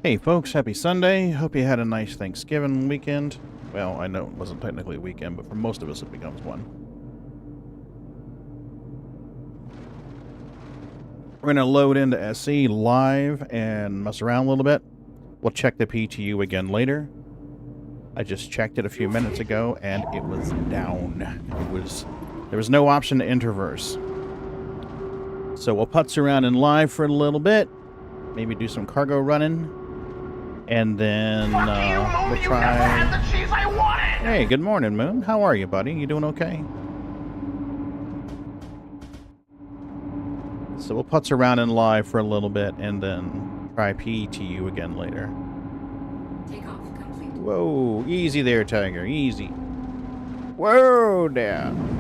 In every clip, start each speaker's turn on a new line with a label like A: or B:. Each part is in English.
A: Hey folks, happy Sunday. Hope you had a nice Thanksgiving weekend. Well, I know it wasn't technically a weekend, but for most of us it becomes one. We're going to load into SE live and mess around a little bit. We'll check the PTU again later. I just checked it a few minutes ago and it was down. There was no option to introverse. So we'll putz around in live for a little bit. Maybe do some cargo running. And then we'll try... Hey, good morning, Moon. How are you, buddy? You doing okay? So we'll putz around in live for a little bit and then try ePTU again later.
B: Takeoff complete.
A: Whoa, easy there, Tiger. Easy. Whoa, down.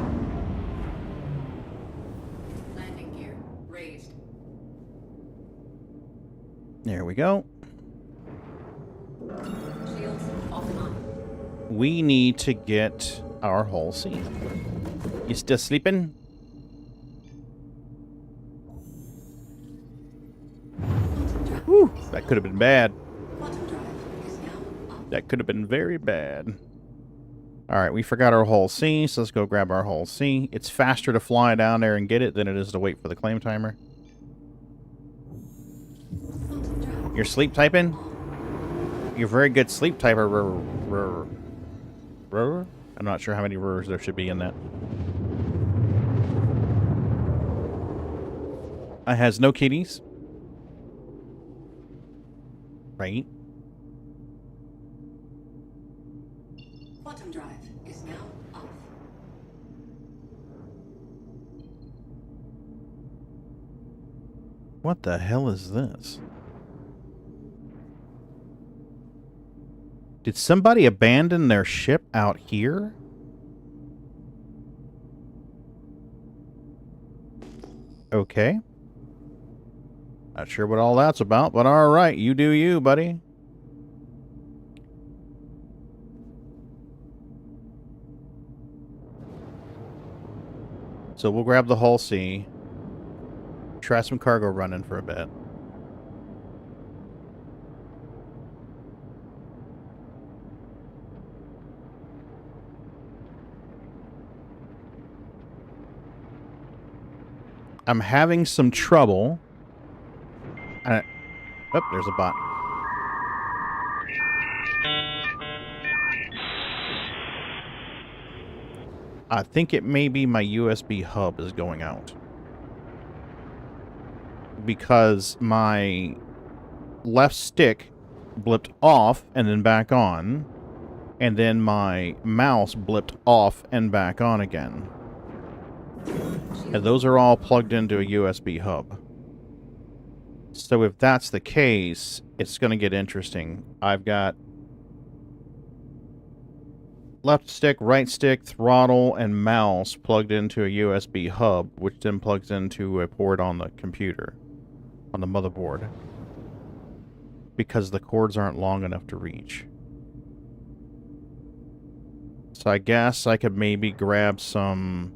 B: Landing gear raised.
A: There we go.
B: Shields off and on.
A: We need to get our hull C. You still sleeping? Whew, that could have been bad. That could have been very bad. Alright, we forgot our hull C, so let's go grab our hull C. It's faster to fly down there and get it than it is to wait for the claim timer. You're sleep typing? You're a very good sleep typer. I'm not sure how many rurs there should be in that. I has no kitties. Right.
B: Quantum drive is now off.
A: What the hell is this? Did somebody abandon their ship out here? Okay. Not sure what all that's about, but alright, you do you, buddy. So we'll grab the hull C. Try some cargo running for a bit. I'm having some trouble. Oh, there's a bot. I think it may be my USB hub is going out. Because my left stick blipped off and then back on. And then my mouse blipped off and back on again. And those are all plugged into a USB hub. So if that's the case, it's going to get interesting. I've got left stick, right stick, throttle, and mouse plugged into a USB hub, which then plugs into a port on the computer, on the motherboard, because the cords aren't long enough to reach. So I guess I could maybe grab some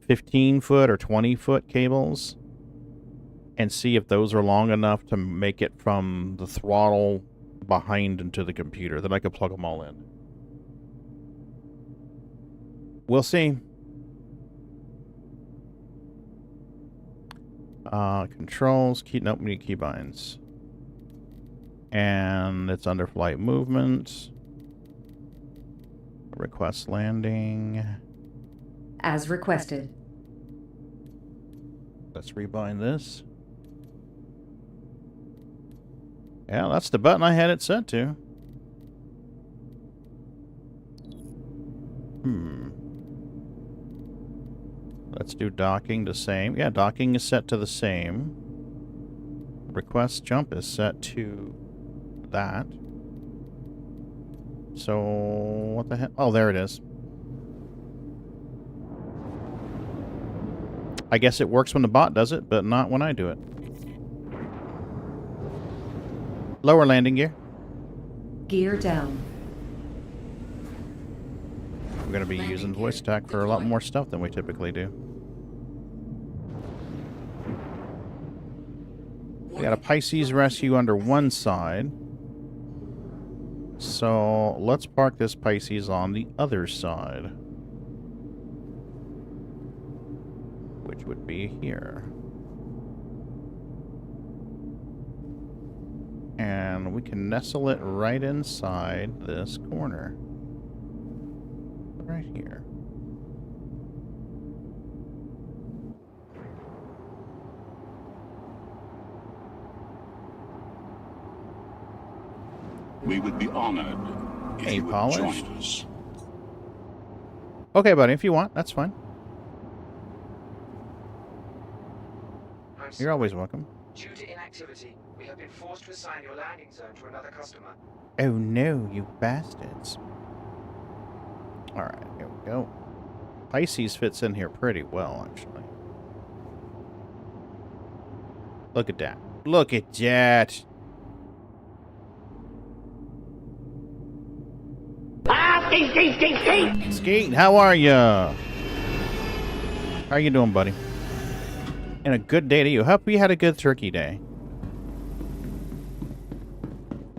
A: 15-foot or 20-foot cables and see if those are long enough to make it from the throttle behind into the computer. Then I could plug them all in. We'll see. Controls. Nope, we need keybinds. And it's under flight movement. Request landing.
B: As requested.
A: Let's rebind this. Yeah, that's the button I had it set to. Let's do docking to same. Yeah, docking is set to the same. Request jump is set to that. So, what the heck? Oh, there it is. I guess it works when the bot does it, but not when I do it. Lower landing gear.
B: Gear down.
A: We're going to be using voice attack for a lot more stuff than we typically do. We got a Pisces rescue under one side. So let's park this Pisces on the other side, which would be here. And we can nestle it right inside this corner. Right here.
C: We would be honored if you would join us.
A: Okay, buddy, if you want, that's fine. You're always welcome.
D: Due to inactivity, we have been forced to assign your landing zone to another customer.
A: Oh no, you bastards. Alright, here we go. Pisces fits in here pretty well, actually. Look at that. Look at that. Skeet, how are ya? How you doing, buddy? And a good day to you. Hope you had a good turkey day.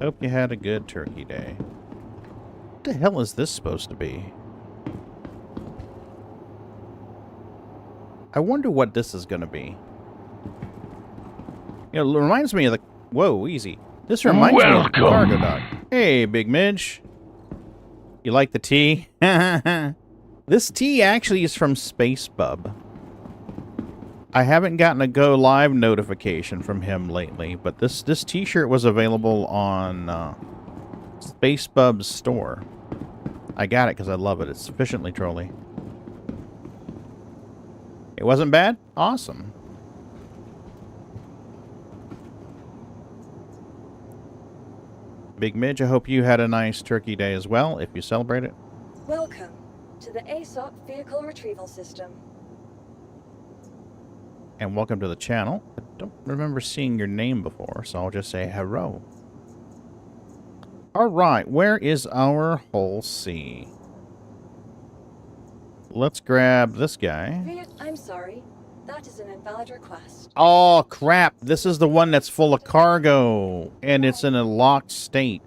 A: Hope you had a good turkey day. What the hell is this supposed to be? I wonder what this is going to be. You know, it reminds me of the... Whoa, easy. This reminds me of the cargo dock. Hey, Big Midge. You like the tea? This tea actually is from Space Bub. I haven't gotten a go live notification from him lately, but this t-shirt was available on Space Bub's store. I got it because I love it. It's sufficiently trolly. It wasn't bad? Awesome. Big Midge, I hope you had a nice turkey day as well, if you celebrate it.
E: Welcome to the ASOC Vehicle Retrieval System.
A: And welcome to the channel. I don't remember seeing your name before, so I'll just say hello. Alright, where is our Hull C? Let's grab this guy.
E: I'm sorry. That is an invalid request.
A: Oh, crap. This is the one that's full of cargo, and it's in a locked state.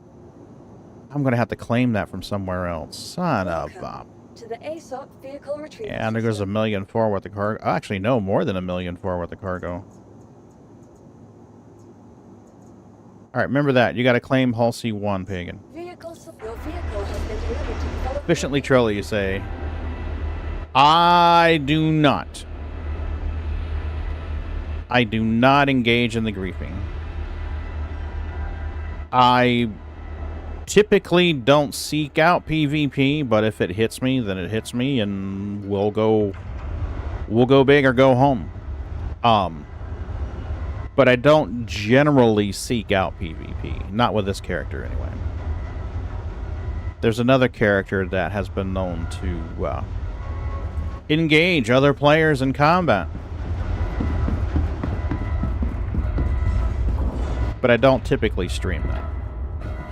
A: I'm going to have to claim that from somewhere else. Son of a...
E: To the ASOC Vehicle Retrieval
A: Yeah, and there goes $1.4 million worth of cargo. Actually, no, more than $1.4 million worth of cargo. All right, remember that. You got to claim Hull C1, Pagan.
E: Your vehicle has been delivered to the
A: Efficiently trolly, you say. I do not. I do not engage in the griefing. I typically don't seek out PvP, but if it hits me, then it hits me, and we'll go big or go home. But I don't generally seek out PvP. Not with this character, anyway. There's another character that has been known to engage other players in combat. But I don't typically stream that.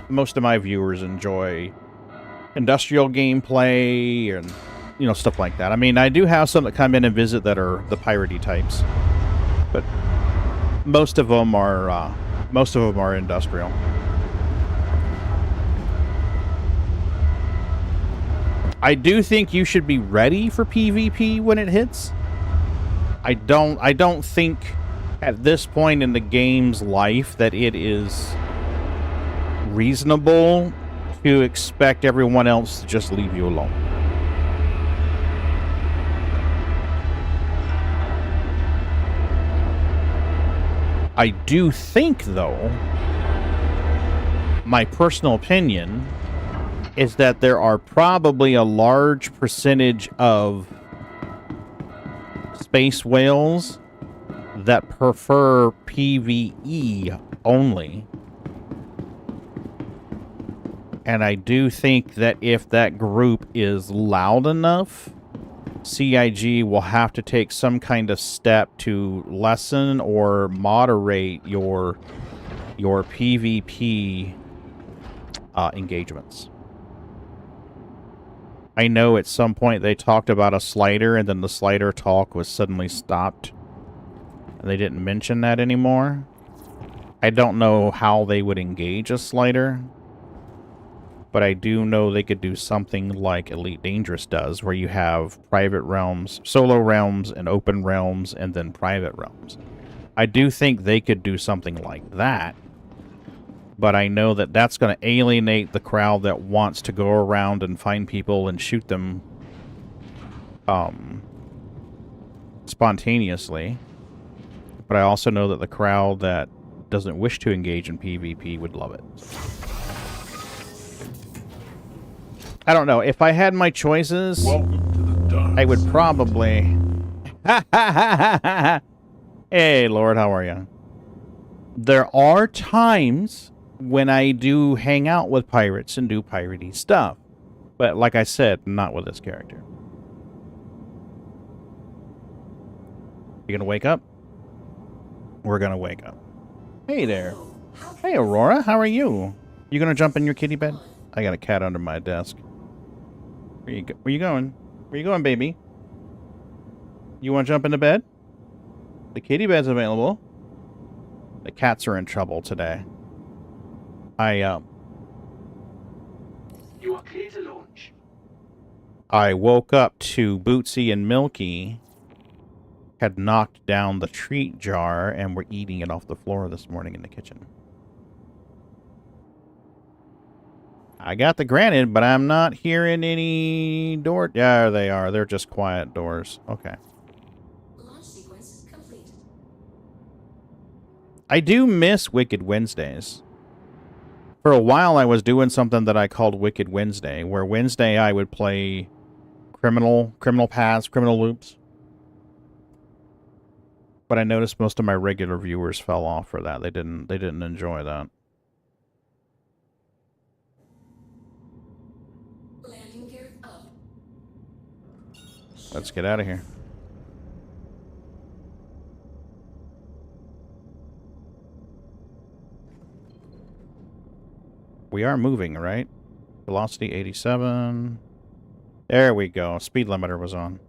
A: Most of my viewers enjoy industrial gameplay and, you know, stuff like that. I mean, I do have some that come in and visit that are the piratey types, but most of them are industrial. I do think you should be ready for PvP when it hits. I don't think at this point in the game's life that it is reasonable to expect everyone else to just leave you alone. I do think, though, my personal opinion is that there are probably a large percentage of space whales that prefer PvE only. And I do think that if that group is loud enough, CIG will have to take some kind of step to lessen or moderate your PvP engagements. I know at some point they talked about a slider, and then the slider talk was suddenly stopped. And they didn't mention that anymore. I don't know how they would engage a slider. But I do know they could do something like Elite Dangerous does, where you have private realms, solo realms, and open realms, and then private realms. I do think they could do something like that. But I know that that's going to alienate the crowd that wants to go around and find people and shoot them spontaneously. But I also know that the crowd that doesn't wish to engage in PvP would love it. I don't know. If I had my choices,
C: Welcome to the dance.
A: I would probably... Hey, Lord, how are you? There are times when I do hang out with pirates and do piratey stuff. But like I said, not with this character. You gonna wake up? We're gonna wake up. Hey there. Hey, Aurora, how are you? You gonna jump in your kitty bed? I got a cat under my desk. Where you going? Where you going, baby? You want to jump into bed? The kitty bed's available. The cats are in trouble today.
D: You are clear to launch.
A: I woke up to Bootsy and Milky had knocked down the treat jar and were eating it off the floor this morning in the kitchen. I got the granted, but I'm not hearing any door... Yeah, there they are. They're just quiet doors. Okay.
B: Launch sequence complete.
A: I do miss Wicked Wednesdays. For a while, I was doing something that I called Wicked Wednesday, where Wednesday I would play criminal paths, criminal loops. But I noticed most of my regular viewers fell off for that. They didn't enjoy that.
B: Landing gear up.
A: Let's get out of here. We are moving, right? Velocity 87. There we go. Speed limiter was on.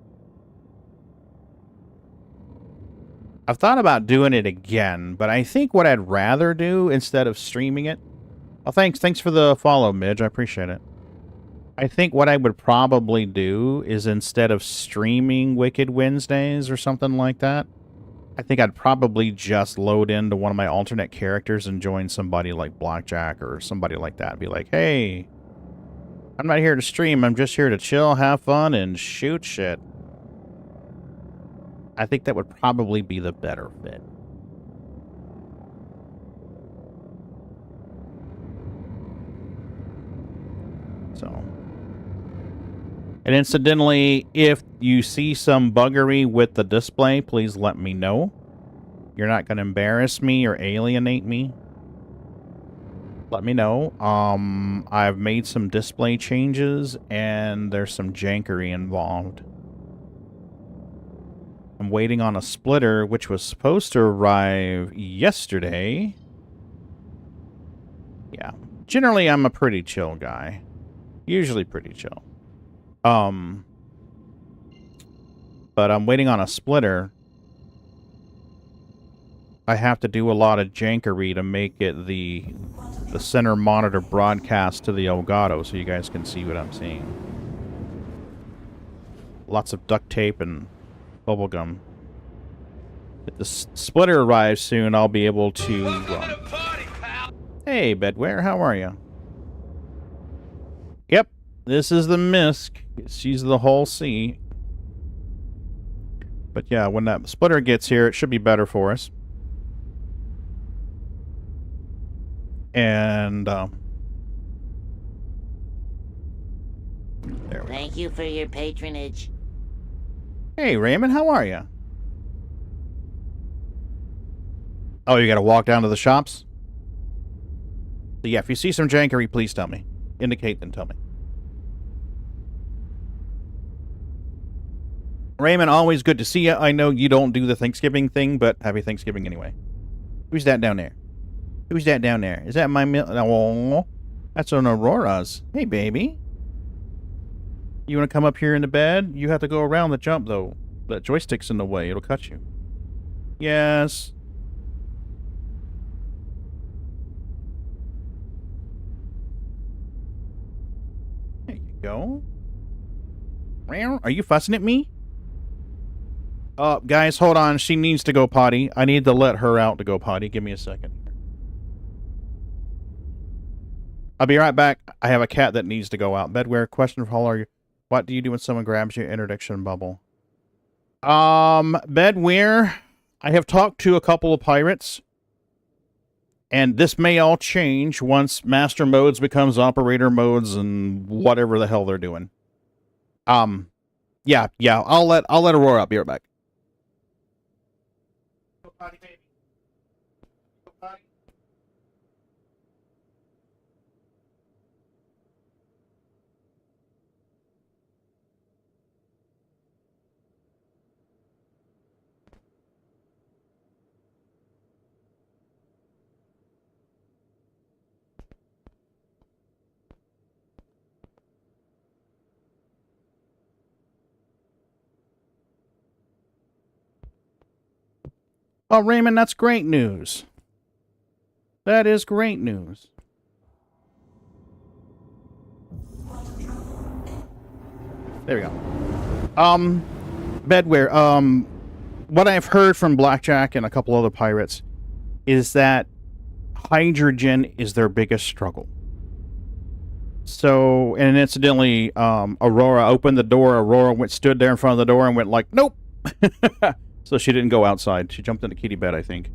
A: I've thought about doing it again, but I think what I'd rather do instead of streaming it... Well, thanks for the follow, Midge. I appreciate it. I think what I would probably do is instead of streaming Wicked Wednesdays or something like that, I think I'd probably just load into one of my alternate characters and join somebody like Blackjack or somebody like that. Be like, hey, I'm not here to stream. I'm just here to chill, have fun, and shoot shit. I think that would probably be the better fit. So. And incidentally, if you see some buggery with the display, please let me know. You're not going to embarrass me or alienate me. Let me know. I've made some display changes, and there's some jankery involved. I'm waiting on a splitter, which was supposed to arrive yesterday. Yeah. Generally, I'm a pretty chill guy. Usually pretty chill. But I'm waiting on a splitter. I have to do a lot of jankery to make it the center monitor broadcast to the Elgato so you guys can see what I'm seeing. Lots of duct tape and bubblegum. If the splitter arrives soon, I'll be able to... Hey, Bedware, how are you? Yep, this is the Misk. She's the whole sea. But yeah, when that splitter gets here, it should be better for us. And, there we go.
F: Thank you for your patronage.
A: Hey, Raymond, how are you? Oh, you gotta walk down to the shops? So yeah, if you see some jankery, please tell me. Indicate, then tell me. Raymond, always good to see you. I know you don't do the Thanksgiving thing, but happy Thanksgiving anyway. Who's that down there? Who's that down there? Is that my Oh, that's an Aurora's. Hey, baby. You want to come up here in the bed? You have to go around the jump, though. The joystick's in the way. It'll cut you. Yes. go. Are you fussing at me? Guys, hold on. She needs to go potty. I need to let her out to go potty. Give me a second. I'll be right back. I have a cat that needs to go out. Bedware, question for Hall, what do you do when someone grabs your interdiction bubble? Bedware, I have talked to a couple of pirates, and this may all change once master modes becomes operator modes and whatever the hell they're doing. Yeah, I'll let Aurora up. Be right back. Go potty, baby. Go potty. Oh, Raymond, that's great news. That is great news. There we go. Bedware, what I've heard from Blackjack and a couple other pirates is that hydrogen is their biggest struggle. So, and incidentally, Aurora opened the door. Aurora stood there in front of the door and went like, nope. So she didn't go outside. She jumped into kitty bed, I think.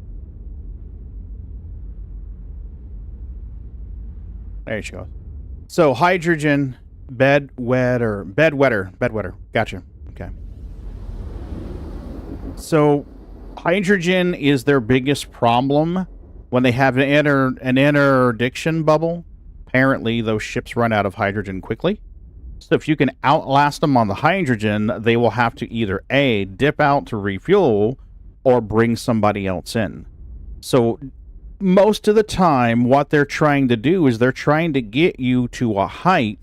A: There she goes. So hydrogen, bedwetter. Gotcha. Okay. So hydrogen is their biggest problem when they have an interdiction bubble. Apparently, those ships run out of hydrogen quickly. So if you can outlast them on the hydrogen, they will have to either A, dip out to refuel, or bring somebody else in. So most of the time, what they're trying to do is they're trying to get you to a height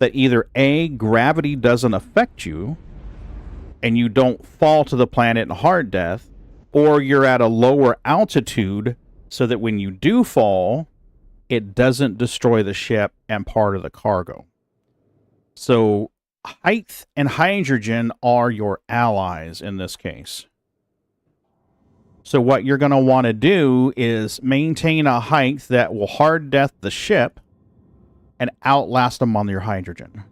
A: that either A, gravity doesn't affect you, and you don't fall to the planet in hard death, or you're at a lower altitude so that when you do fall, it doesn't destroy the ship and part of the cargo. So height and hydrogen are your allies in this case. So what you're going to want to do is maintain a height that will hard death the ship and outlast them on your hydrogen.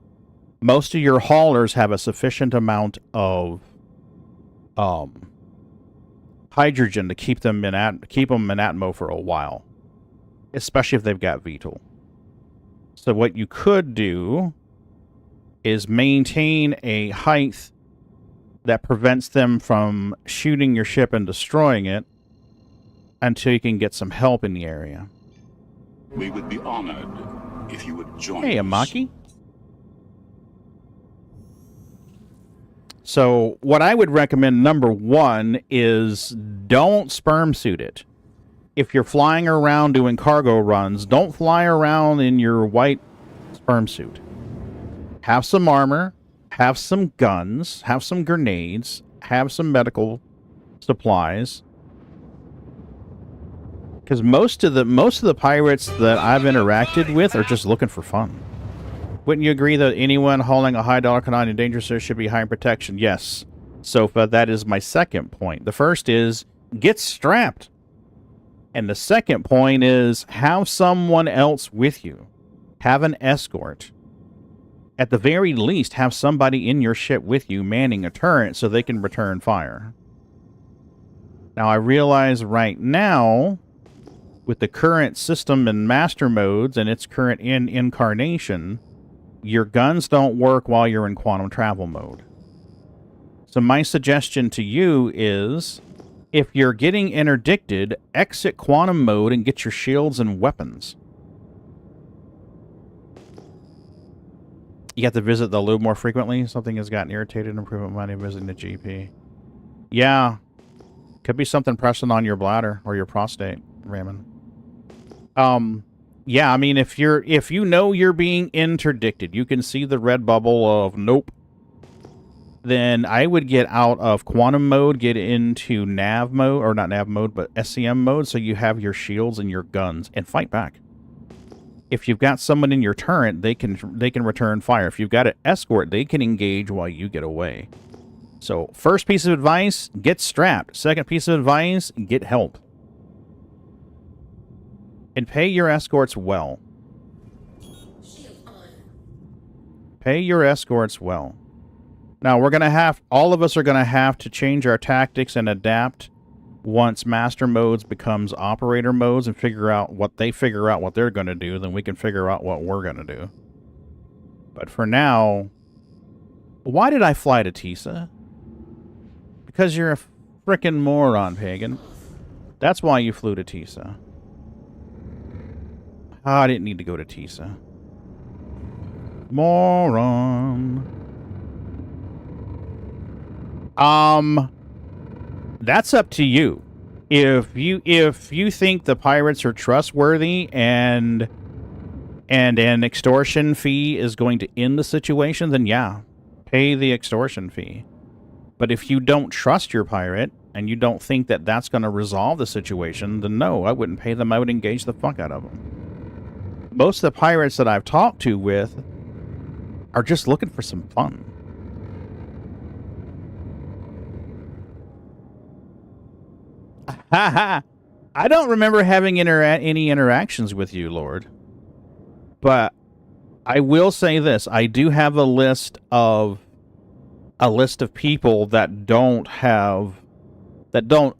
A: Most of your haulers have a sufficient amount of hydrogen to keep them in atmo for a while, especially if they've got VTOL. So what you could do is maintain a height that prevents them from shooting your ship and destroying it until you can get some help in the area.
C: We would be honored if you would join
A: Hey,
C: us.
A: Amaki. So what I would recommend, number one, is don't sperm suit it. If you're flying around doing cargo runs, don't fly around in your white sperm suit. Have some armor, have some guns, have some grenades, have some medical supplies. Because most of the pirates that I've interacted with are just looking for fun. Wouldn't you agree that anyone hauling a high-dollar commodity in danger should be high in protection? Yes, Sofa, that is my second point. The first is, get strapped. And the second point is, have someone else with you. Have an escort. At the very least, have somebody in your ship with you manning a turret so they can return fire. Now, I realize right now, with the current system and master modes and its current incarnation, your guns don't work while you're in quantum travel mode. So my suggestion to you is, if you're getting interdicted, exit quantum mode and get your shields and weapons. You have to visit the lube more frequently. Something has gotten irritated. Improvement money visiting the GP. Yeah. Could be something pressing on your bladder or your prostate, Raymond. Yeah, I mean, if you know you're being interdicted, you can see the red bubble of nope. Then I would get out of quantum mode, get into nav mode, or not nav mode, but SCM mode, so you have your shields and your guns, and fight back. If you've got someone in your turret, they can return fire. If you've got an escort, they can engage while you get away. So, first piece of advice, get strapped. Second piece of advice, get help. And pay your escorts well.
B: Shield on.
A: Pay your escorts well. Now, we're going to have... all of us are going to have to change our tactics and adapt once master modes becomes operator modes and figure out what they're going to do. Then we can figure out what we're going to do. But for now... why did I fly to Tisa? Because you're a frickin' moron, Pagan. That's why you flew to Tisa. I didn't need to go to Tisa. Moron. That's up to you. If you think the pirates are trustworthy and an extortion fee is going to end the situation, then yeah, pay the extortion fee. But if you don't trust your pirate and you don't think that that's going to resolve the situation, then no, I wouldn't pay them. I would engage the fuck out of them. Most of the pirates that I've talked to with are just looking for some fun. I don't remember having any interactions with you, Lord. But I will say this. I do have a list of people that don't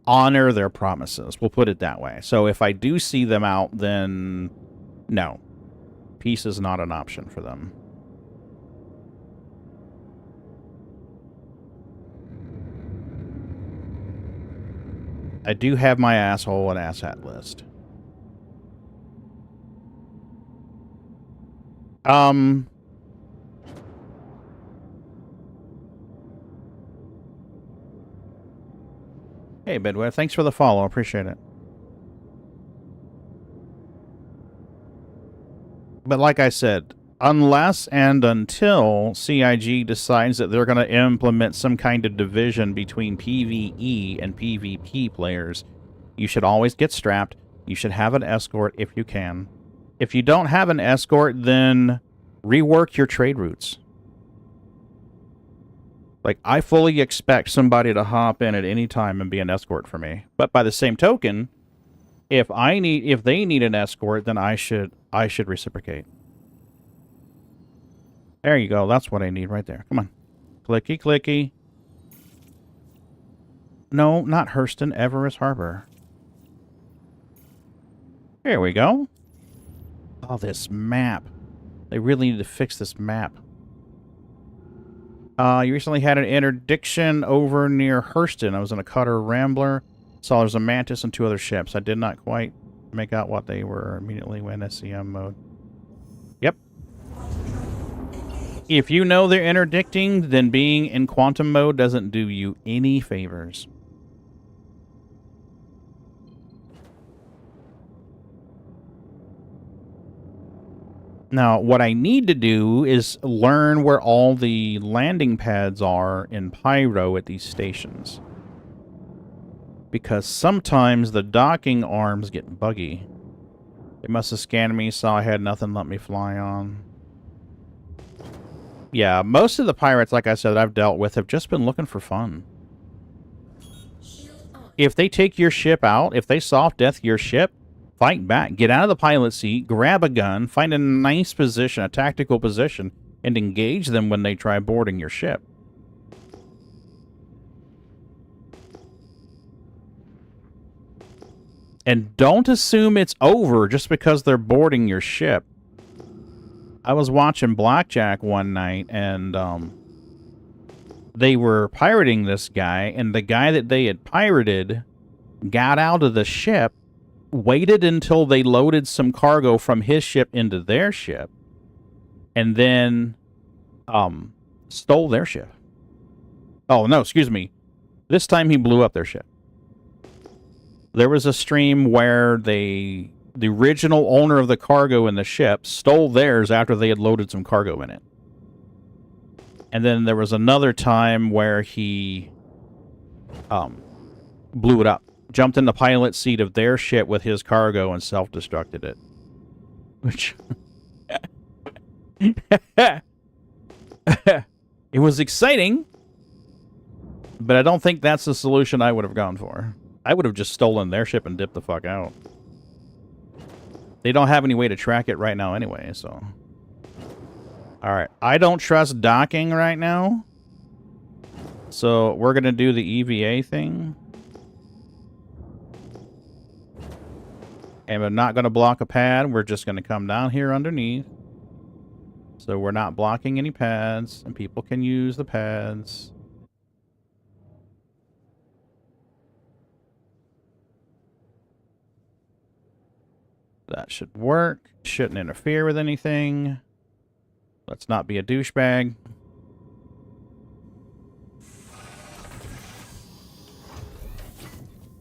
A: honor their promises. We'll put it that way. So if I do see them out, then no. Peace is not an option for them. I do have my asshole and asshat list. Hey, Bedware, thanks for the follow. I appreciate it. But like I said, unless and until CIG decides that they're going to implement some kind of division between PvE and PvP players, you should always get strapped. You should have an escort if you can. If you don't have an escort, then rework your trade routes. Like, I fully expect somebody to hop in at any time and be an escort for me. But by the same token, if they need an escort, then I should reciprocate. There you go. That's what I need right there. Come on. Clicky, clicky. No, not Hurston. Everest Harbor. Here we go. Oh, this map. They really need to fix this map. You recently had an interdiction over near Hurston. I was in a cutter Rambler. Saw there's a Mantis and 2 other ships. I did not quite make out what they were. Immediately went SCM mode. Yep. If you know they're interdicting, then being in quantum mode doesn't do you any favors. Now, what I need to do is learn where all the landing pads are in Pyro at these stations. Because sometimes the docking arms get buggy. They must have scanned me, saw I had nothing, let me fly on. Yeah, most of the pirates, like I said, that I've dealt with have just been looking for fun. If they take your ship out, if they soft death your ship, fight back. Get out of the pilot seat, grab a gun, find a nice position, a tactical position, and engage them when they try boarding your ship. And don't assume it's over just because they're boarding your ship. I was watching Blackjack one night, and they were pirating this guy, and the guy that they had pirated got out of the ship, waited until they loaded some cargo from his ship into their ship, and then stole their ship. Oh, no, excuse me. This time he blew up their ship. There was a stream where the original owner of the cargo in the ship stole theirs after they had loaded some cargo in it. And then there was another time where he blew it up. Jumped in the pilot seat of their ship with his cargo and self-destructed it. Which It was exciting, but I don't think that's the solution I would have gone for. I would have just stolen their ship and dipped the fuck out. They don't have any way to track it right now anyway, so... Alright, I don't trust docking right now. So, we're gonna do the EVA thing. And we're not gonna block a pad, we're just gonna come down here underneath. So we're not blocking any pads, and people can use the pads. That should work. Shouldn't interfere with anything. Let's not be a douchebag.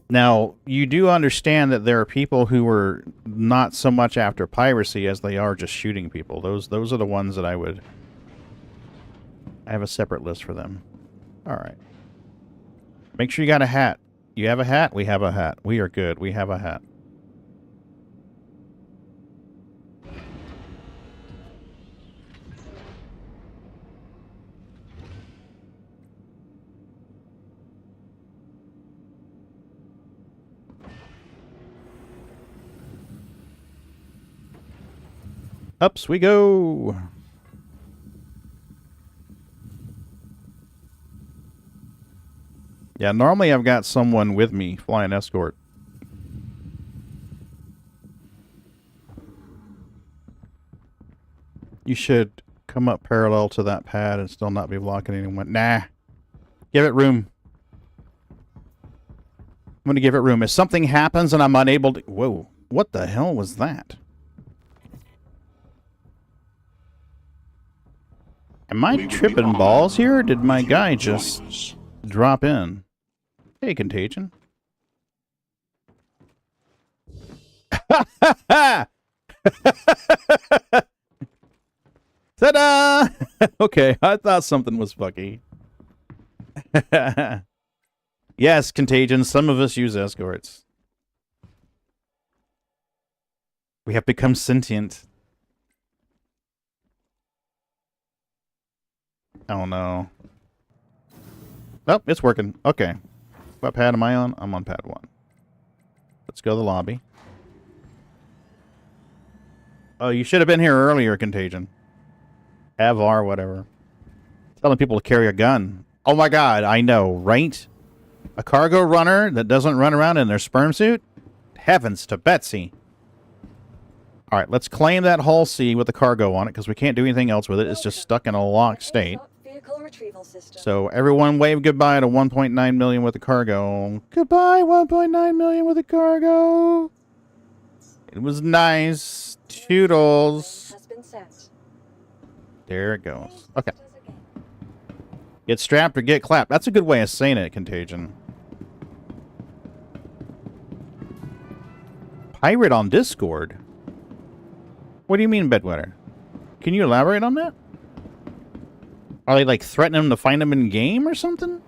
A: Now, you do understand that there are people who are not so much after piracy as they are just shooting people. Those are the ones that I have a separate list for them. Alright. Make sure you got a hat. You have a hat? We have a hat. We are good. We have a hat. Ups we go. Yeah, normally I've got someone with me flying escort. You should come up parallel to that pad and still not be blocking anyone. Nah. Give it room. I'm going to give it room. If something happens and I'm unable to... Whoa. What the hell was that? Am I tripping balls here, or did my guy just drop in? Hey, Contagion. Ta-da! Okay, I thought something was fucky. Yes, Contagion, some of us use escorts. We have become sentient. Oh no. Oh, it's working. Okay. What pad am I on? I'm on pad 1. Let's go to the lobby. Oh, you should have been here earlier, Contagion. Avar, whatever. Telling people to carry a gun. Oh my god, I know, right? A cargo runner that doesn't run around in their sperm suit? Heavens to Betsy. Alright, let's claim that hull C with the cargo on it, because we can't do anything else with it. It's just stuck in a locked state. So everyone wave goodbye to 1.9 million with the cargo. Goodbye, 1.9 million with the cargo. It was nice. Toodles. There it goes. Okay. Get strapped or get clapped. That's a good way of saying it, Contagion. Pirate on Discord? What do you mean, Bedwetter? Can you elaborate on that? Are they, like, threatening him to find him in game or something?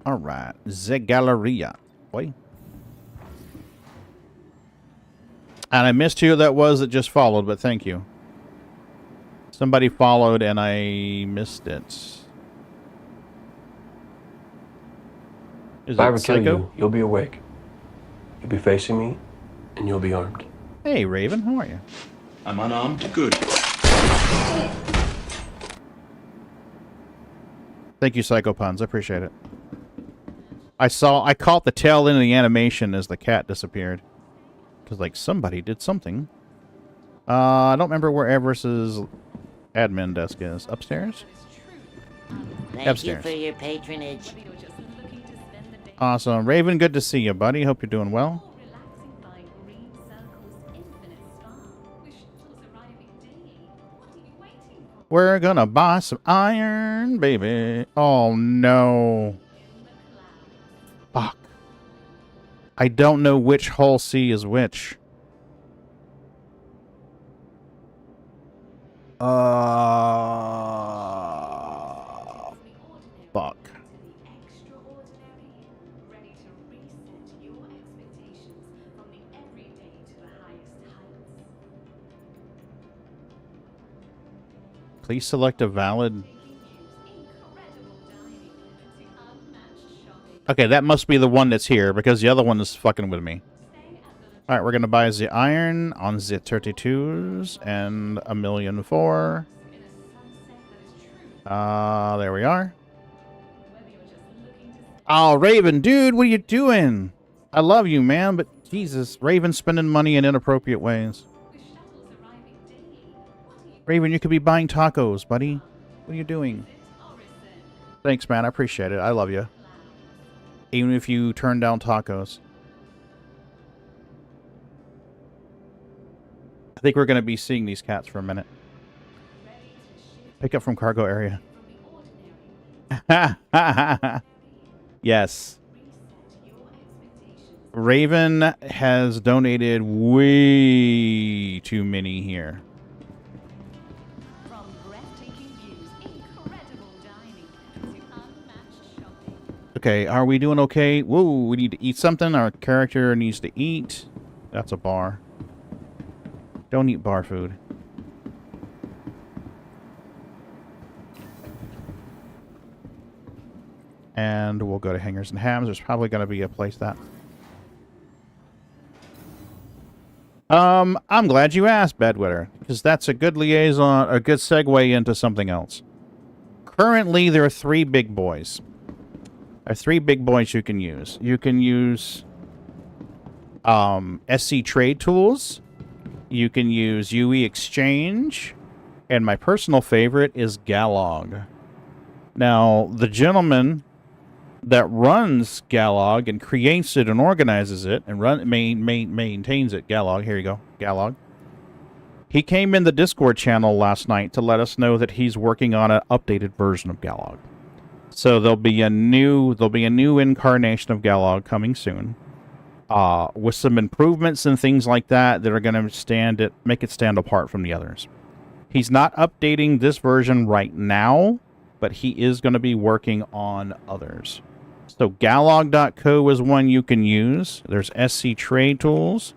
A: Alright. The Galleria. Boy. And I missed who that was that just followed, but thank you. Somebody followed and I missed it.
G: If I ever kill you, you'll be awake. You'll be facing me, and you'll be armed.
A: Hey, Raven, how are you?
C: I'm unarmed. Good.
A: Thank you, Psycho Puns. I appreciate it. I caught the tail end of the animation as the cat disappeared. Because, like, somebody did something. I don't remember where Everest's admin desk is. Upstairs?
F: Thank
A: Upstairs.
F: you for your patronage.
A: Awesome. Raven, good to see you, buddy. Hope you're doing well. We're gonna buy some iron, baby. Oh, no. Fuck. I don't know which hull C is which. Fuck. Please select a valid... Okay, that must be the one that's here, because the other one is fucking with me. Alright, we're gonna buy the iron on the 32s, and 1,000,004. There we are. Oh, Raven, dude, what are you doing? I love you, man, but Jesus, Raven's spending money in inappropriate ways. Raven, you could be buying tacos, buddy. What are you doing? Thanks, man. I appreciate it. I love you. Even if you turn down tacos. I think we're going to be seeing these cats for a minute. Pick up from cargo area. Yes. Raven has donated way too many here. Okay, are we doing okay? Whoa, we need to eat something. Our character needs to eat. That's a bar. Don't eat bar food. And we'll go to Hangers and Hams. There's probably going to be a place that... I'm glad you asked, Bedwetter, because that's a good liaison, a good segue into something else. Currently, there are 3 big boys. There are 3 big boys you can use. You can use SC Trade Tools. You can use UE Exchange. And my personal favorite is Galog. Now, the gentleman that runs Galog and creates it and organizes it and maintains it, Galog, here you go, Galog. He came in the Discord channel last night to let us know that he's working on an updated version of Galog. So there'll be a new incarnation of Galog coming soon, with some improvements and things like that that are going to make it stand apart from the others. He's not updating this version right now, but he is going to be working on others. So Galog.co is one you can use. There's SC Trade Tools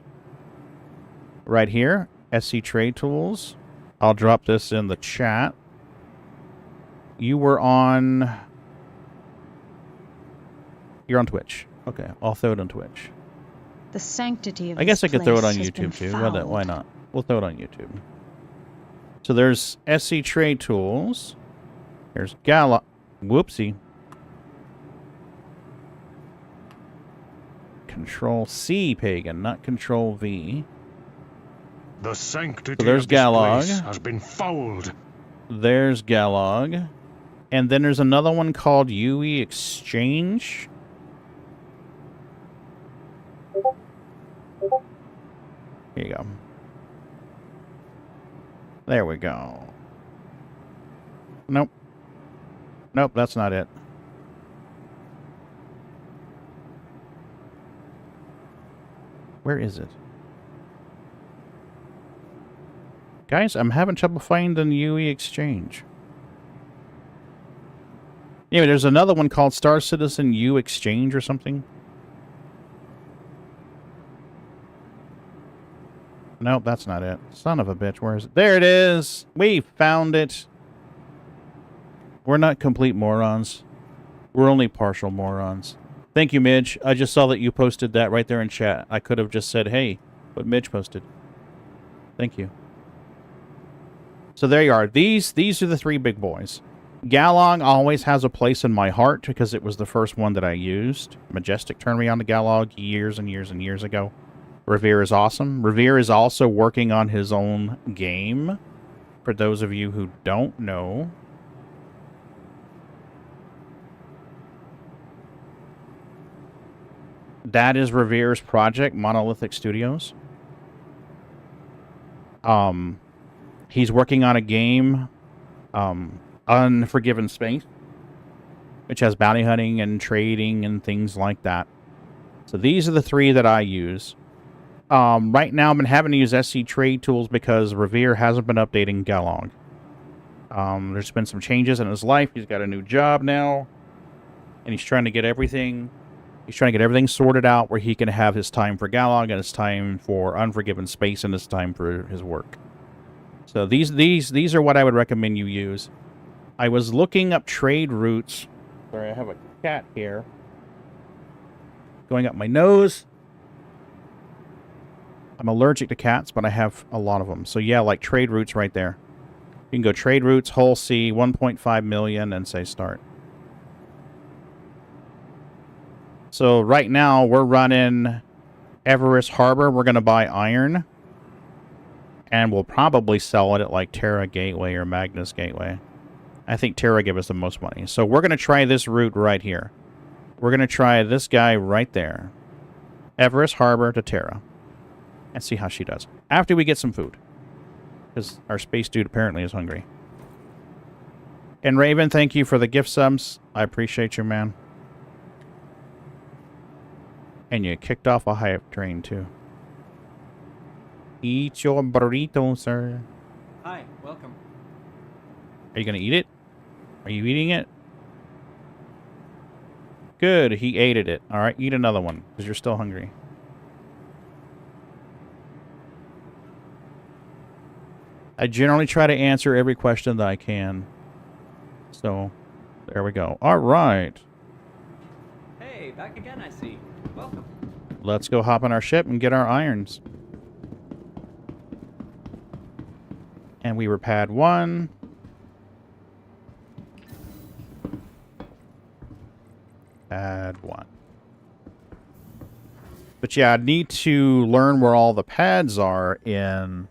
A: right here. SC Trade Tools. I'll drop this in the chat. You were on... You're on Twitch. Okay, I'll throw it on Twitch.
H: The sanctity of
A: I guess I could throw it on
H: this
A: YouTube
H: place
A: too.
H: has been
A: Why
H: fouled.
A: not? We'll throw it on YouTube. So there's SC Trade Tools. There's Galog. Whoopsie. Control C, Pagan, not Control V.
C: The sanctity
A: So there's
C: of this
A: Galog.
C: place has been fouled.
A: There's Galog. And then there's another one called UE Exchange. Here you go. There we go. Nope. Nope, that's not it. Where is it? Guys, I'm having trouble finding UE Exchange. Anyway, there's another one called Star Citizen U Exchange or something. Nope, that's not it. Son of a bitch, where is it? There it is! We found it! We're not complete morons. We're only partial morons. Thank you, Midge. I just saw that you posted that right there in chat. I could have just said, hey, what Midge posted. Thank you. So there you are. These are the 3 big boys. Galog always has a place in my heart because it was the first one that I used. Majestic turned me on to Galog years and years and years ago. Revere is awesome. Revere is also working on his own game. For those of you who don't know. That is Revere's project, Monolithic Studios. He's working on a game, Unforgiven Space, which has bounty hunting and trading and things like that. So these are the 3 that I use. Right now, I've been having to use SC Trade Tools because Revere hasn't been updating Galog. There's been some changes in his life. He's got a new job now, and he's trying to get everything. He's trying to get everything sorted out where he can have his time for Galog and his time for Unforgiven Space and his time for his work. So these are what I would recommend you use. I was looking up trade routes. Sorry, I have a cat here. Going up my nose. I'm allergic to cats, but I have a lot of them. So yeah, like trade routes right there. You can go trade routes, whole C, 1.5 million, and say start. So right now we're running Everest Harbor. We're going to buy iron. And we'll probably sell it at like Terra Gateway or Magnus Gateway. I think Terra give us the most money. So we're going to try this route right here. We're going to try this guy right there. Everest Harbor to Terra. And see how she does. After we get some food. Because our space dude apparently is hungry. And Raven, thank you for the gift subs. I appreciate you, man. And you kicked off a hype train, too. Eat your burrito, sir.
I: Hi, welcome.
A: Are you going to eat it? Are you eating it? Good, he ate it. All right, eat another one, because you're still hungry. I generally try to answer every question that I can. So, there we go. All right.
I: Hey, back again, I see. Welcome.
A: Let's go hop on our ship and get our irons. And we were pad 1. Pad 1. But yeah, I need to learn where all the pads are in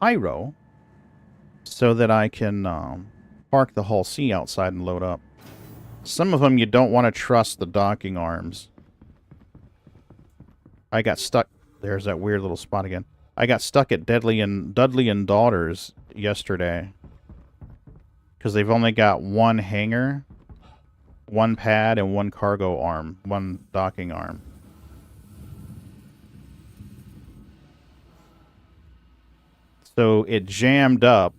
A: Pyro so that I can park the Hull C outside and load up. Some of them you don't want to trust the docking arms. I got stuck. There's that weird little spot again. I got stuck at Dudley and Daughters yesterday because they've only got one hangar, one pad, and one cargo arm, one docking arm. So it jammed up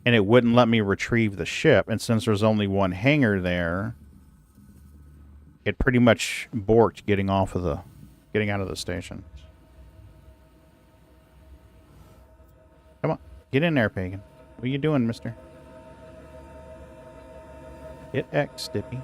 A: and it wouldn't let me retrieve the ship. And since there's only one hangar there, it pretty much borked getting out of the station. Come on, get in there, Pagan. What are you doing, mister? Hit X, Dippy.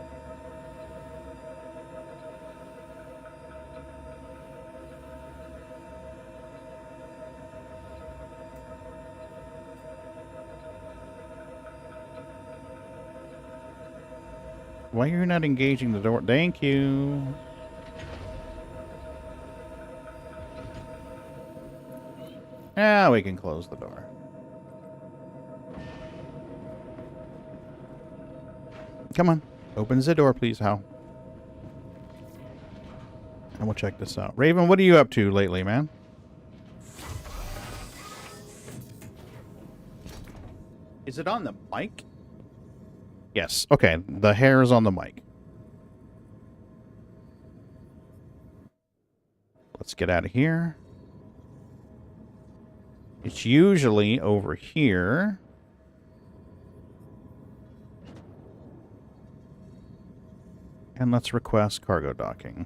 A: Why are you not engaging the door? Thank you. Now we can close the door. Come on. Opens the door, please, Hal. And we'll check this out. Raven, what are you up to lately, man? Is it on the mic? Yes. Okay. The hair is on the mic. Let's get out of here. It's usually over here. And let's request cargo docking.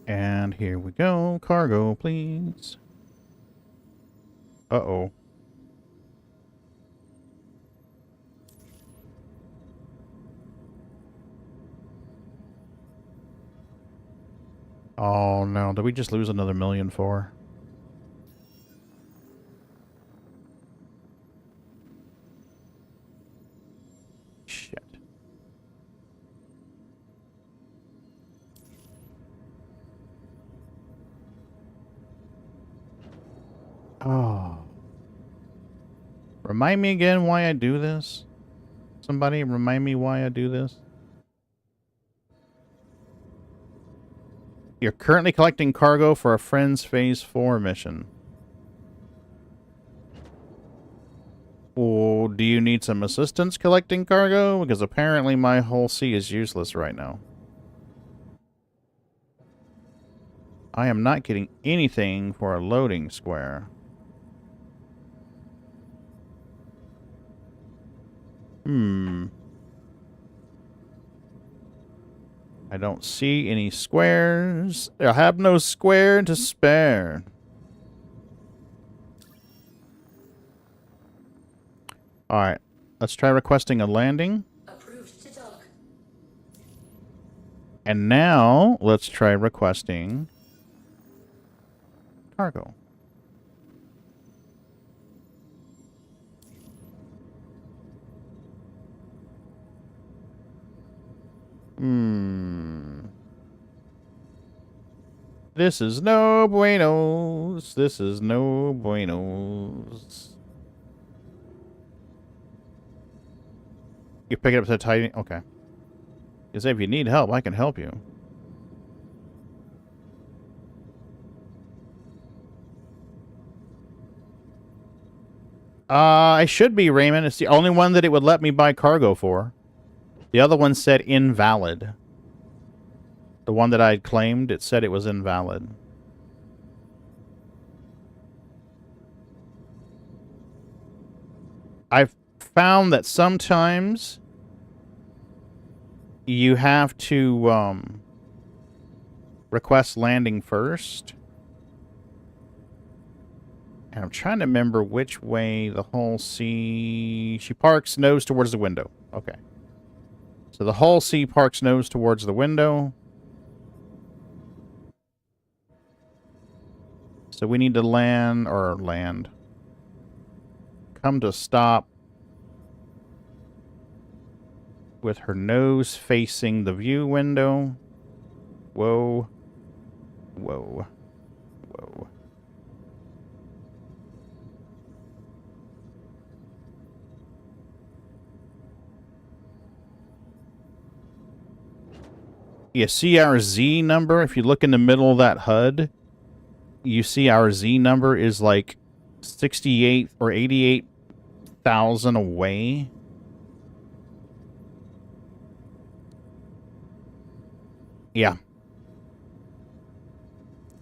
A: And here we go. Cargo, please. Uh-oh. Oh, no. Did we just lose another 1,000,004? Shit. Oh. Remind me again why I do this? Somebody remind me why I do this? You're currently collecting cargo for a friend's Phase 4 mission. Oh, do you need some assistance collecting cargo? Because apparently my whole sea is useless right now. I am not getting anything for a loading square. I don't see any squares. I have no square to spare. Alright. Let's try requesting a landing.
B: Approved to dock.
A: And now, let's try requesting cargo. This is no buenos. This is no buenos. You pick it up to tiny. Okay. Because if you need help, I can help you. I should be, Raymond. It's the only one that it would let me buy cargo for. The other one said invalid. The one that I had claimed, it said it was invalid. I've found that sometimes you have to request landing first. And I'm trying to remember which way the Hull C... She parks nose towards the window. Okay. So the Hull C parks nose towards the window. So we need to land... Come to stop with her nose facing the view window. Whoa. Whoa. Whoa. You see our Z number? If you look in the middle of that HUD, you see our Z number is like 68 or 88,000 away. Yeah.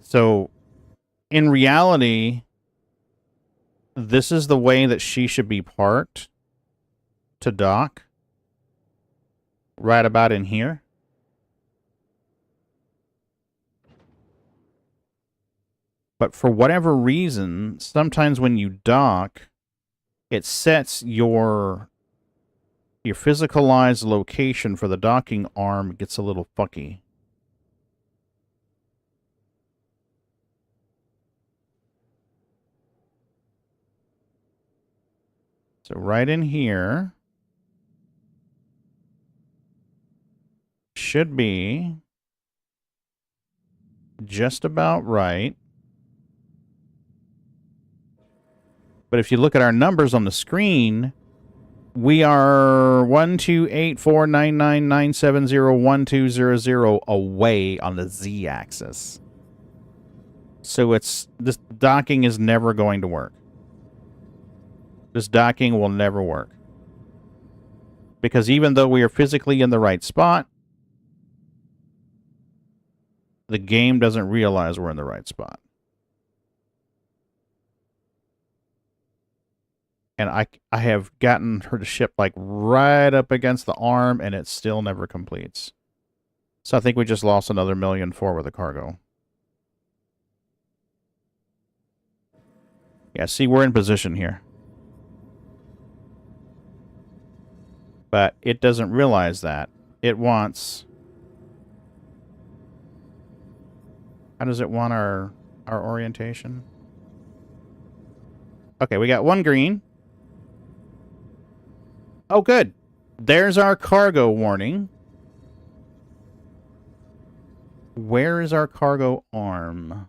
A: So, in reality, this is the way that she should be parked to dock. Right about in here. But for whatever reason, sometimes when you dock, it sets your physicalized location for the docking arm gets a little fucky. So right in here should be just about right. But if you look at our numbers on the screen, we are 1284999701200 away on the Z-axis. So this docking is never going to work. This docking will never work. Because even though we are physically in the right spot, the game doesn't realize we're in the right spot. And I have gotten her to ship like right up against the arm, and it still never completes. So I think we just lost another $1.4 million worth of cargo. Yeah, see, we're in position here. But it doesn't realize that. It wants... How does it want our orientation? Okay, we got one green. Oh, good. There's our cargo warning. Where is our cargo arm?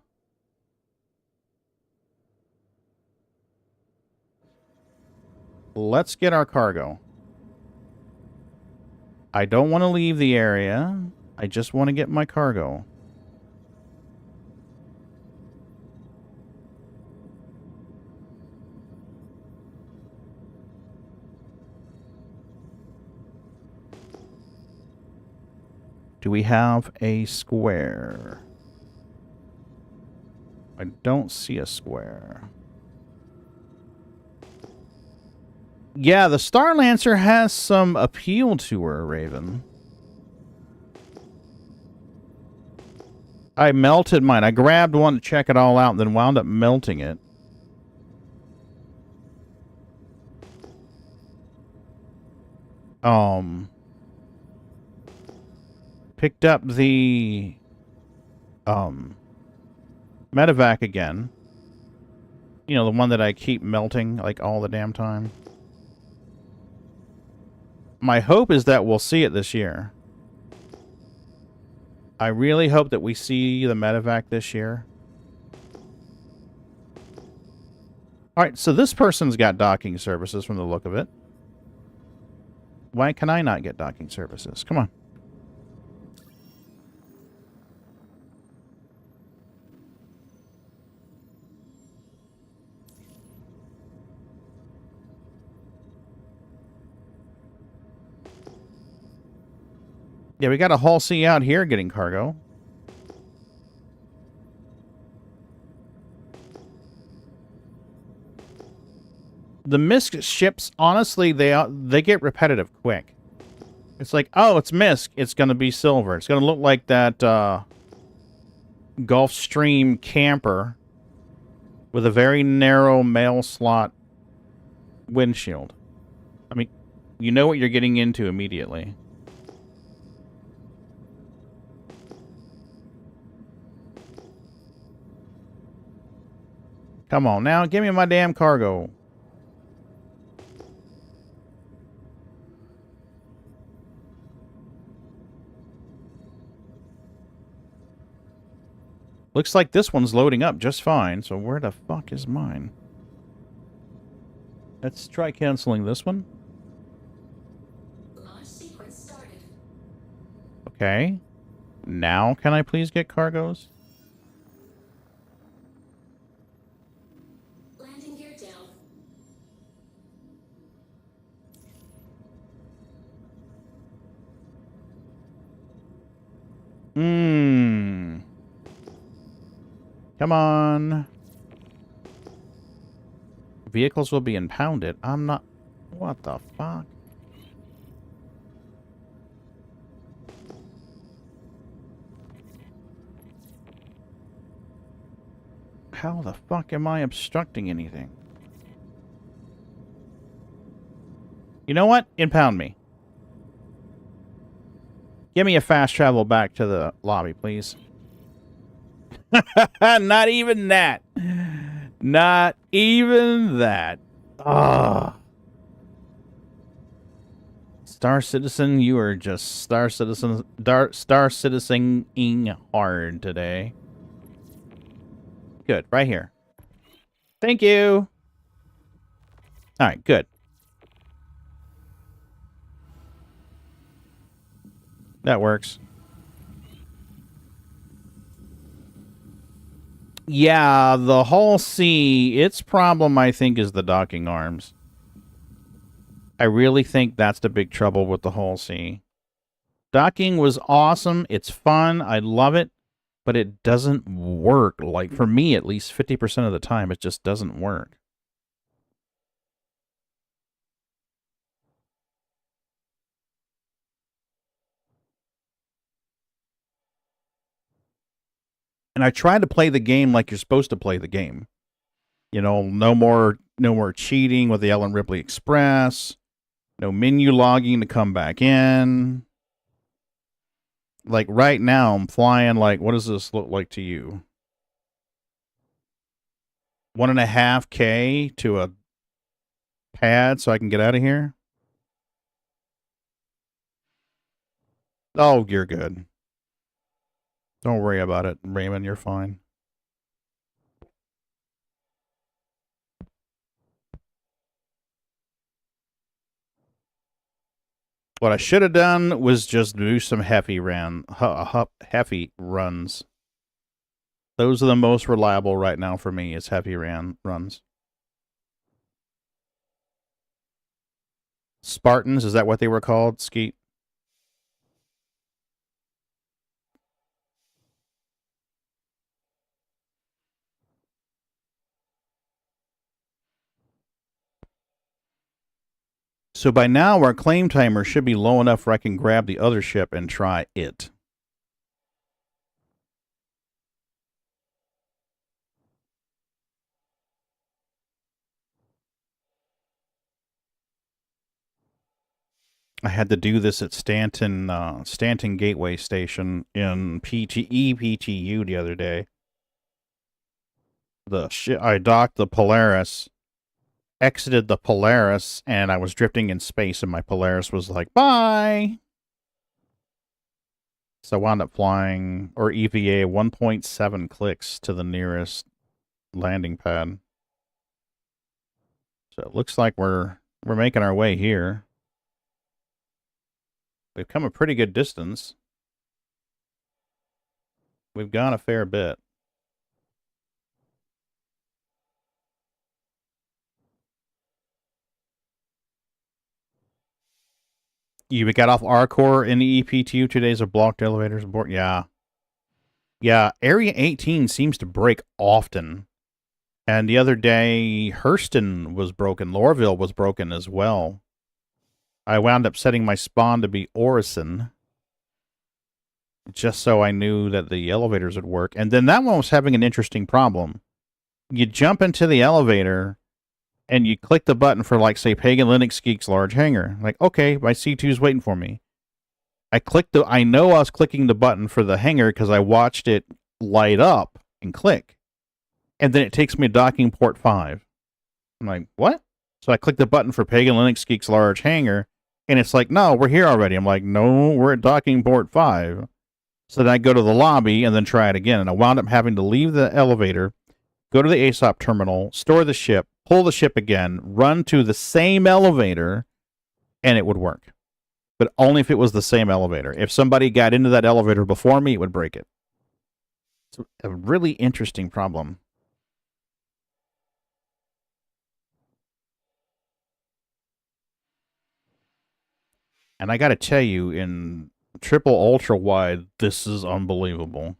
A: Let's get our cargo. I don't want to leave the area. I just want to get my cargo. Do we have a square? I don't see a square. Yeah, the Star Lancer has some appeal to her, Raven. I melted mine. I grabbed one to check it all out and then wound up melting it. Picked up the medevac again. You know, the one that I keep melting like all the damn time. My hope is that we'll see it this year. I really hope that we see the medevac this year. Alright, so this person's got docking services from the look of it. Why can I not get docking services? Come on. Yeah, we got a Hull C out here getting cargo. The MISC ships, honestly, they get repetitive quick. It's like, oh, it's MISC. It's going to be silver. It's going to look like that Gulfstream camper with a very narrow mail slot windshield. I mean, you know what you're getting into immediately. Come on now, give me my damn cargo. Looks like this one's loading up just fine, so where the fuck is mine? Let's try canceling this one.
B: Launch sequence started.
A: Okay. Now can I please get cargoes?
B: Landing gear down.
A: Come on. Vehicles will be impounded. I'm not... What the fuck? How the fuck am I obstructing anything? You know what? Impound me. Give me a fast travel back to the lobby, please. Not even that. Not even that. Ah. Star Citizen, you are just Star Citizen-ing hard today. Good, right here. Thank you. All right, good. That works. Yeah, the Hull C, its problem, I think, is the docking arms. I really think that's the big trouble with the Hull C. Docking was awesome. It's fun. I love it. But it doesn't work. Like, for me, at least 50% of the time, it just doesn't work. And I try to play the game like you're supposed to play the game. You know, no more cheating with the Ellen Ripley Express. No menu logging to come back in. Like right now, I'm flying like, what does this look like to you? 1.5K to a pad so I can get out of here? Oh, you're good. Don't worry about it, Raymond. You're fine. What I should have done was just do some heavy runs. Those are the most reliable right now for me, is heavy runs. Spartans, is that what they were called, Skeet? So by now, our claim timer should be low enough where I can grab the other ship and try it. I had to do this at Stanton Gateway Station in ePTU the other day. I docked the Polaris, exited the Polaris, and I was drifting in space, and my Polaris was like, bye! So I wound up flying, or EVA, 1.7 clicks to the nearest landing pad. So it looks like we're making our way here. We've come a pretty good distance. We've gone a fair bit. You got off R-Core in the ePTU 2 days of blocked elevators aboard? Yeah. Yeah, Area 18 seems to break often. And the other day, Hurston was broken. Lorville was broken as well. I wound up setting my spawn to be Orison, just so I knew that the elevators would work. And then that one was having an interesting problem. You jump into the elevator, and you click the button for, like, say, PaganLinuxGeek's large hangar. Like, okay, my C2's waiting for me. I know I was clicking the button for the hangar because I watched it light up and click. And then it takes me to docking port 5. I'm like, what? So I click the button for PaganLinuxGeek's large hangar, and it's like, no, we're here already. I'm like, no, we're at docking port 5. So then I go to the lobby and then try it again. And I wound up having to leave the elevator, go to the ASOP terminal, store the ship, pull the ship again, run to the same elevator, and it would work. But only if it was the same elevator. If somebody got into that elevator before me, it would break it. It's a really interesting problem. And I got to tell you, in triple ultra wide, this is unbelievable.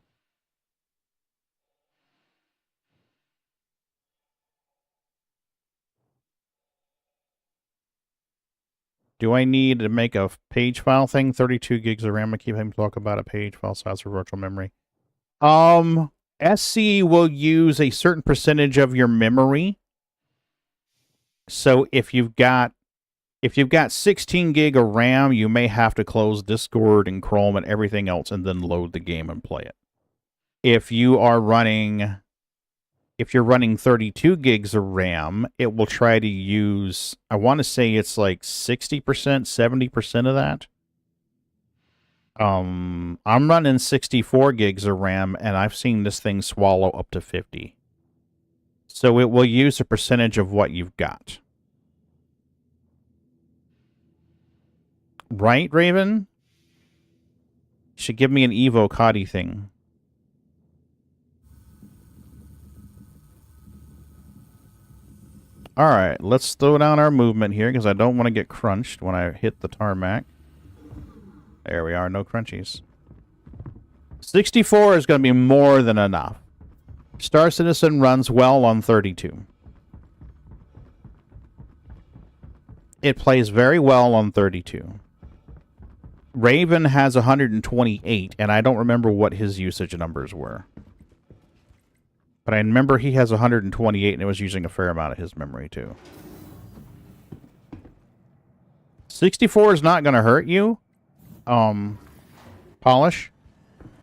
A: Do I need to make a page file thing? 32 gigs of RAM. I keep having to talk about a page file size for virtual memory. SC will use a certain percentage of your memory. So if you've got 16 gig of RAM, you may have to close Discord and Chrome and everything else and then load the game and play it. If you're running 32 gigs of RAM, it will try to use, I want to say it's like 60%, 70% of that. I'm running 64 gigs of RAM, and I've seen this thing swallow up to 50. So it will use a percentage of what you've got. Right, Raven? Should give me an Evo Cadi thing. Alright, let's slow down our movement here, because I don't want to get crunched when I hit the tarmac. There we are, no crunchies. 64 is going to be more than enough. Star Citizen runs well on 32. It plays very well on 32. Raven has 128, and I don't remember what his usage numbers were. But I remember he has 128, and it was using a fair amount of his memory, too. 64 is not going to hurt you, Polish,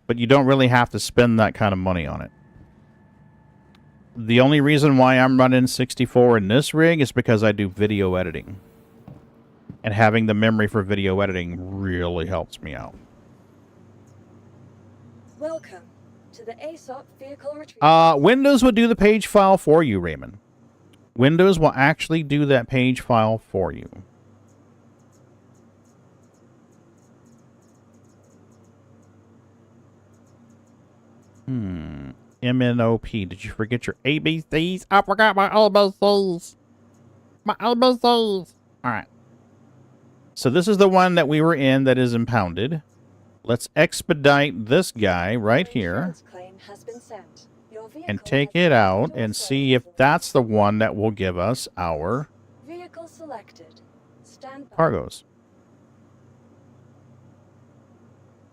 A: but you don't really have to spend that kind of money on it. The only reason why I'm running 64 in this rig is because I do video editing. And having the memory for video editing really helps me out.
E: Welcome to the ASOP vehicle retrieval.
A: Windows will do the page file for you, Raymond. Windows will actually do that page file for you. MNOP. Did you forget your ABCs? I forgot my ABCs. My ABCs. Alright. So this is the one that we were in that is impounded. Let's expedite this guy right here and take it out and see if that's the one that will give us our
E: vehicle selected. Stand by.
A: cargoes.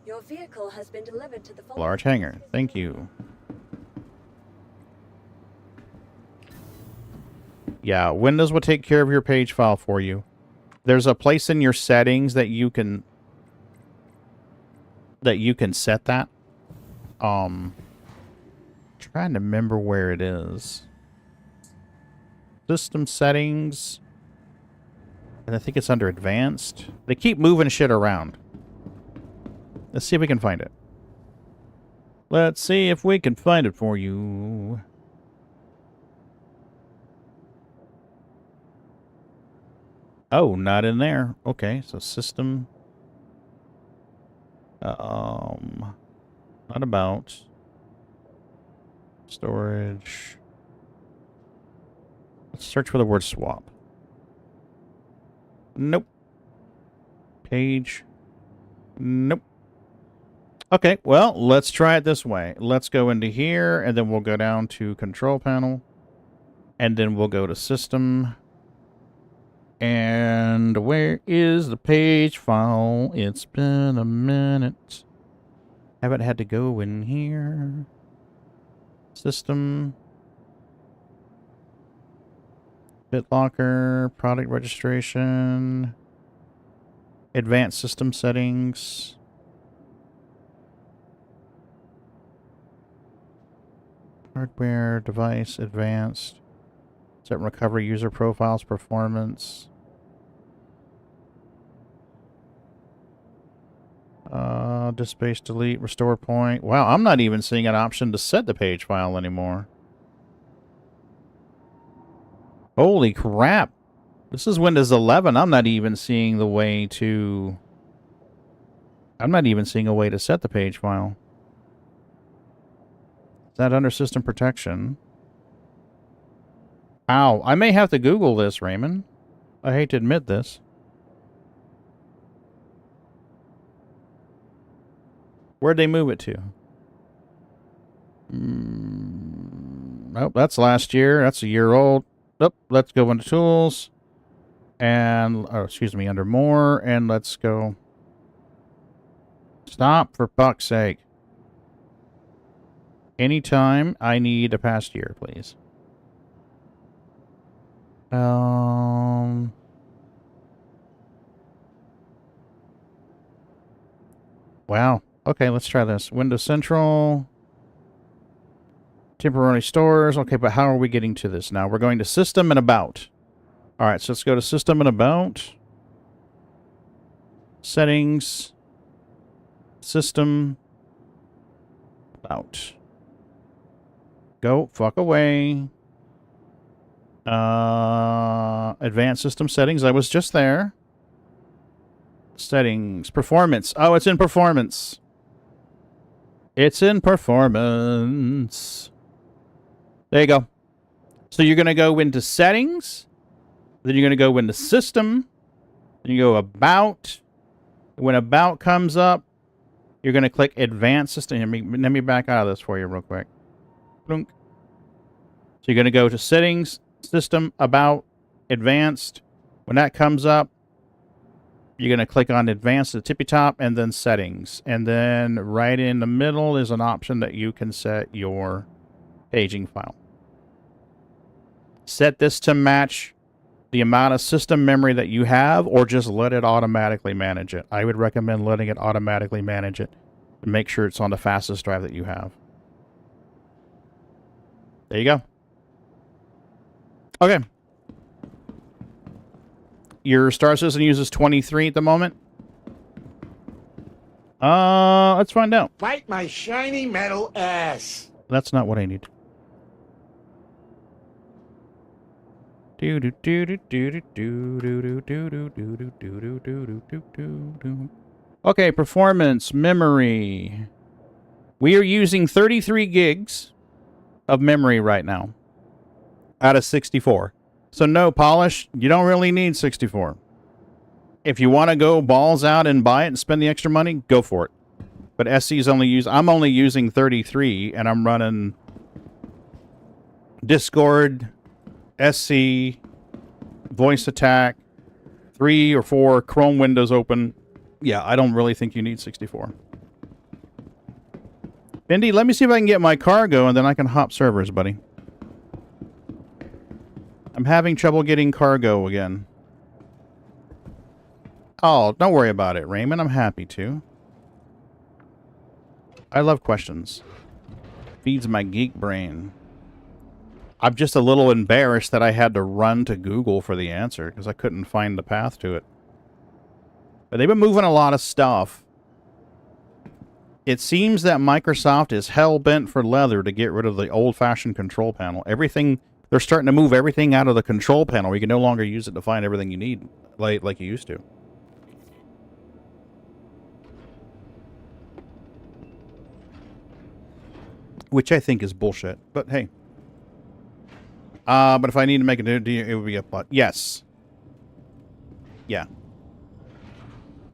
E: Your vehicle has been delivered to the
A: Large hangar. Thank you. Yeah, Windows will take care of your page file for you. There's a place in your settings that you can set that. Trying to remember where it is. System settings. And I think it's under advanced. They keep moving shit around. Let's see if we can find it. Let's see if we can find it for you. Oh, not in there. Okay, so system. Not about. Storage. Let's search for the word swap. Nope. Page. Nope. Okay, well, let's try it this way. Let's go into here, and then we'll go down to Control Panel. And then we'll go to System. And where is the page file? It's been a minute. Haven't had to go in here. System. BitLocker. Product registration. Advanced system settings. Hardware, device, advanced. Set recovery, user profiles, performance. Disk space, delete, restore point. Wow, I'm not even seeing an option to set the page file anymore. Holy crap. This is Windows 11. I'm not even seeing the way to... I'm not even seeing a way to set the page file. Is that under system protection? Ow, I may have to Google this, Raymond. I hate to admit this. Where'd they move it to? Nope, that's last year. That's a year old. Nope, let's go into Tools. And, oh, excuse me, under More. And let's go. Stop, for fuck's sake. Anytime I need a past year, please. Wow. Okay, let's try this. Windows Central. Temporary stores. Okay, but how are we getting to this now? We're going to System and About. Alright, so let's go to System and About. Settings. System. About. Go fuck away. Advanced system settings. I was just there. Settings. Performance. Oh, it's in performance. It's in performance. There you go. So you're going to go into settings. Then you're going to go into system. Then you go about. When about comes up, you're going to click advanced system. Let me back out of this for you real quick. Blunk. So you're going to go to settings, system, about, advanced. When that comes up, you're going to click on advanced at the tippy top and then settings. And then right in the middle is an option that you can set your paging file. Set this to match the amount of system memory that you have, or just let it automatically manage it. I would recommend letting it automatically manage it and make sure it's on the fastest drive that you have. There you go. Okay. Your Star Citizen uses 23 at the moment. Let's find out.
J: Bite my shiny metal ass.
A: That's not what I need. Okay, performance, memory. We are using 33 gigs of memory right now out of 64. So no, Polish, you don't really need 64. If you want to go balls out and buy it and spend the extra money, go for it. But SC's I'm only using 33, and I'm running Discord, SC, Voice Attack, 3 or 4 Chrome windows open. Yeah, I don't really think you need 64. Bendy, let me see if I can get my cargo, and then I can hop servers, buddy. I'm having trouble getting cargo again. Oh, don't worry about it, Raymond. I'm happy to. I love questions. Feeds my geek brain. I'm just a little embarrassed that I had to run to Google for the answer because I couldn't find the path to it. But they've been moving a lot of stuff. It seems that Microsoft is hell-bent for leather to get rid of the old-fashioned control panel. Everything, they're starting to move everything out of the control panel. You can no longer use it to find everything you need like you used to. Which I think is bullshit, but hey. But if I need to make a new, it would be a but. Yes. Yeah.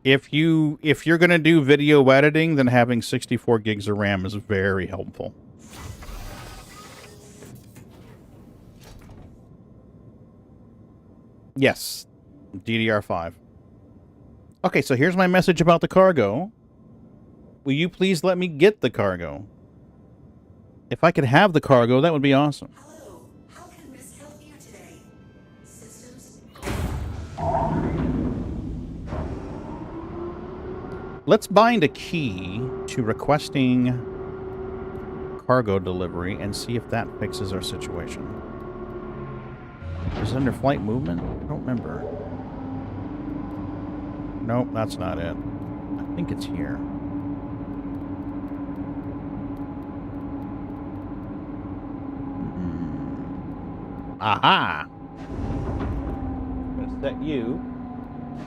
A: If you're gonna do video editing, then having 64 gigs of RAM is very helpful. Yes. DDR5. Okay, so here's my message about the cargo. Will you please let me get the cargo? If I could have the cargo, that would be awesome.
B: Hello, how can Miss help you today? Systems.
A: Let's bind a key to requesting cargo delivery and see if that fixes our situation. Is it under flight movement? I don't remember. Nope, that's not it. I think it's here. Aha! I'm gonna set you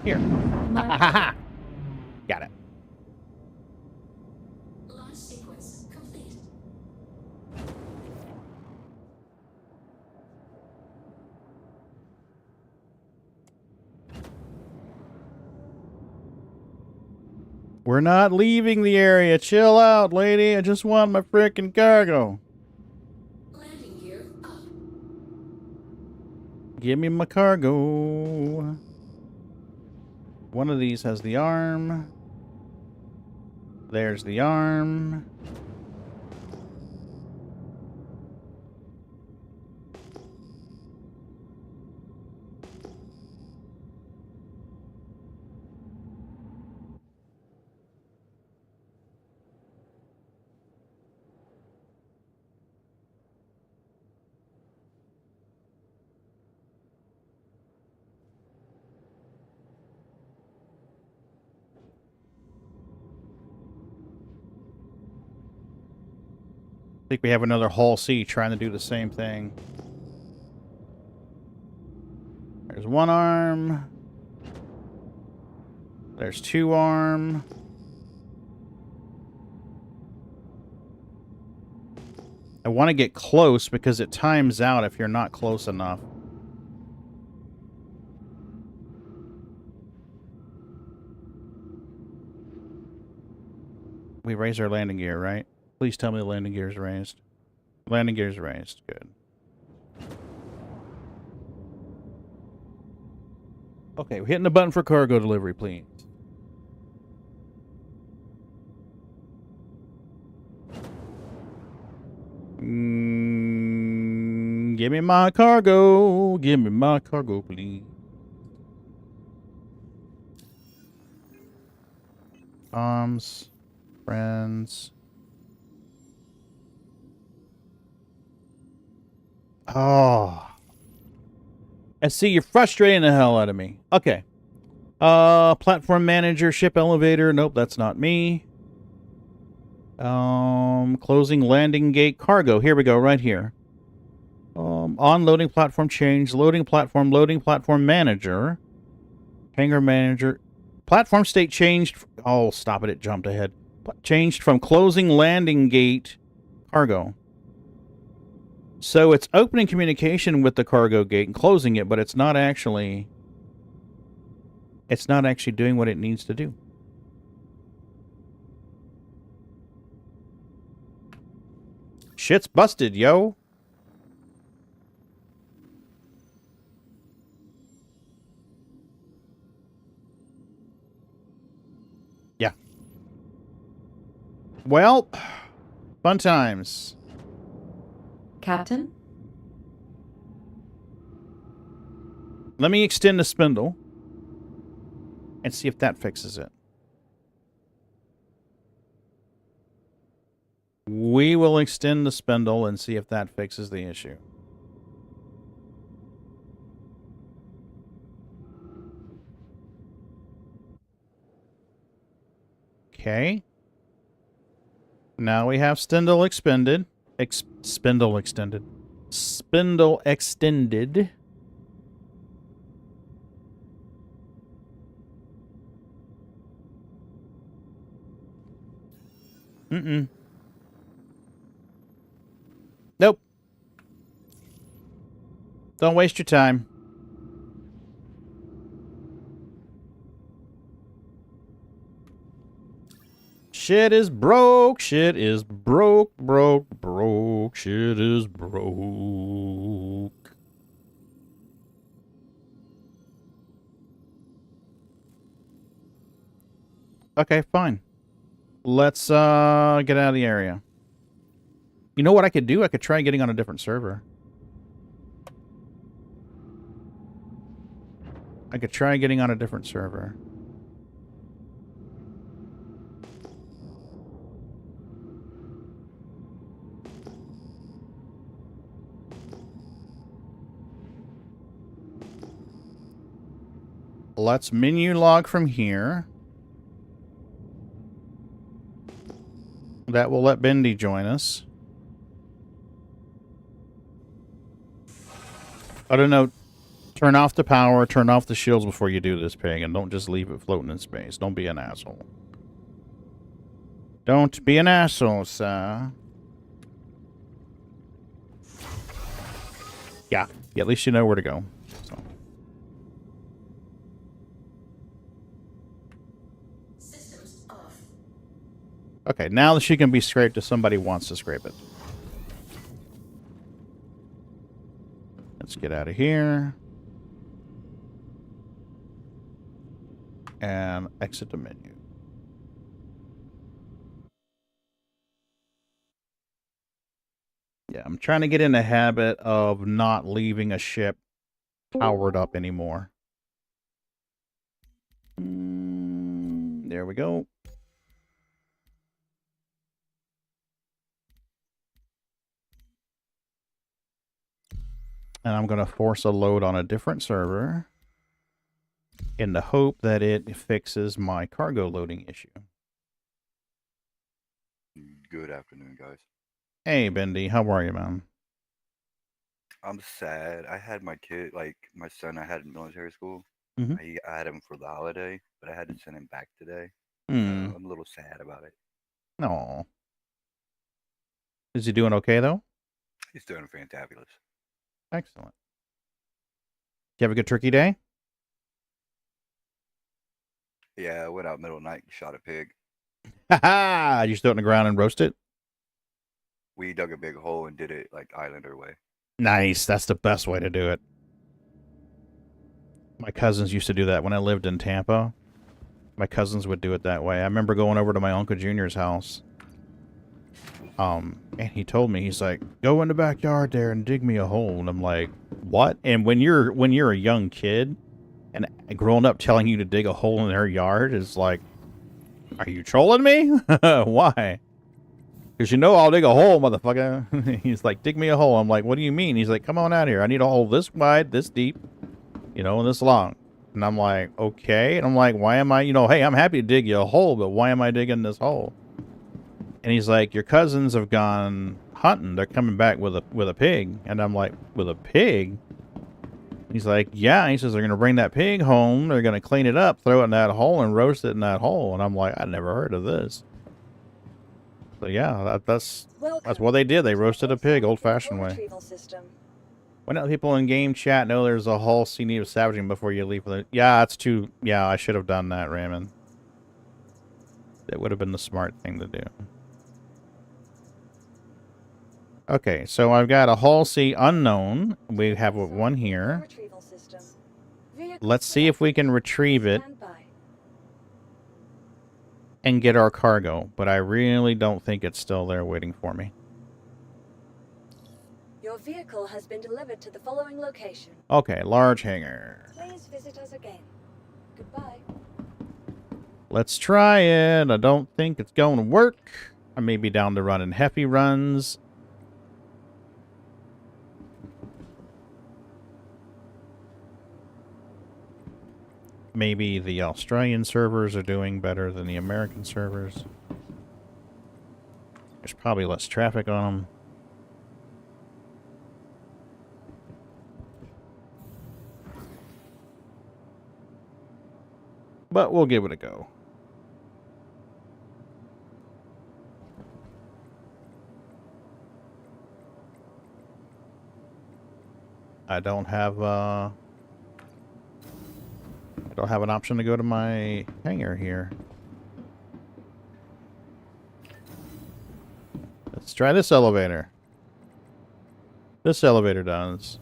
A: here. Ha! Got it.
B: Launch sequence complete.
A: We're not leaving the area. Chill out, lady. I just want my frickin' cargo.
B: Landing gear up.
A: Give me my cargo. One of these has the arm. There's the arm. I think we have another Hull C trying to do the same thing. There's one arm. There's two arm. I want to get close because it times out if you're not close enough. We raise our landing gear, right? Please tell me the landing gear is raised. Landing gear is raised. Good. Okay, we're hitting the button for cargo delivery, please. Give me my cargo. Give me my cargo, please. Arms. Friends. Oh. I see you're frustrating the hell out of me. Okay. Platform manager, ship elevator. Nope, that's not me. Closing landing gate cargo. Here we go, right here. On loading platform change. Loading platform manager. Hangar manager. Platform state changed. Oh, stop it. It jumped ahead. Changed from closing landing gate cargo. So it's opening communication with the cargo gate and closing it, but it's not actually doing what it needs to do. Shit's busted, yo. Yeah. Well, fun times.
K: Captain?
A: Let me extend the spindle. and see if that fixes it. We will extend the spindle and see if that fixes the issue. Okay. Now we have spindle extended. Spindle extended. Spindle extended. Nope. Don't waste your time. Shit is broke. Shit is broke. Broke. Shit is broke. Okay, fine. Let's get out of the area. You know what I could do? I could try getting on a different server. I could try getting on a different server. Let's menu log from here. That will let Bendy join us. I don't know. Turn off the power, turn off the shields before you do this, Pig, and don't just leave it floating in space. Don't be an asshole. Don't be an asshole, sir. Yeah, at least you know where to go. So.
B: Systems off.
A: Okay, now that she can be scraped if somebody wants to scrape it. Let's get out of here. And exit the menu. Yeah, I'm trying to get in the habit of not leaving a ship powered up anymore. There we go. And I'm going to force a load on a different server in the hope that it fixes my cargo loading issue.
L: Good afternoon, guys.
A: Hey, Bendy. How are you, man?
L: I'm sad. I had my kid, like my son, I had in military school.
A: Mm-hmm.
L: I had him for the holiday, but I had to send him back today.
A: Mm.
L: I'm a little sad about it.
A: No. Is he doing okay, though?
L: He's doing fantabulous.
A: Excellent. Did you have a good turkey day?
L: Yeah, I went out middle of the night and shot a pig.
A: Ha ha! You just throw it in the ground and roast it?
L: We dug a big hole and did it like Islander way.
A: Nice. That's the best way to do it. My cousins used to do that when I lived in Tampa. My cousins would do it that way. I remember going over to my Uncle Junior's house. And he told me, he's like, go in the backyard there and dig me a hole. And I'm like, what? And when you're a young kid and growing up telling you to dig a hole in their yard is like, are you trolling me? Why? Because you know I'll dig a hole, motherfucker. He's like, dig me a hole. I'm like, what do you mean? He's like, come on out here. I need a hole this wide, this deep, you know, and this long. And I'm like, okay. And I'm like, why am I, you know, hey, I'm happy to dig you a hole, but why am I digging this hole? And he's like, your cousins have gone hunting. They're coming back with a pig. And I'm like, with a pig? He's like, yeah. He says, they're going to bring that pig home. They're going to clean it up, throw it in that hole, and roast it in that hole. And I'm like, I never heard of this. So yeah, that's what they did. They roasted a pig, old-fashioned way. Why don't people in game chat know there's a whole scene of savaging before you leave? Yeah, it's too... Yeah, I should have done that, Raymond. That would have been the smart thing to do. Okay, so I've got a Hull C unknown. We have one here. Let's see if we can retrieve it and get our cargo, but I really don't think it's still there waiting for me.
E: Your vehicle has been delivered to the following location.
A: Okay, large hangar.
E: Please visit us again. Goodbye.
A: Let's try it. I don't think it's going to work. I may be down to running heavy runs. Maybe the Australian servers are doing better than the American servers. There's probably less traffic on them. But we'll give it a go. I don't have an option to go to my hangar here. Let's try this elevator. This elevator does.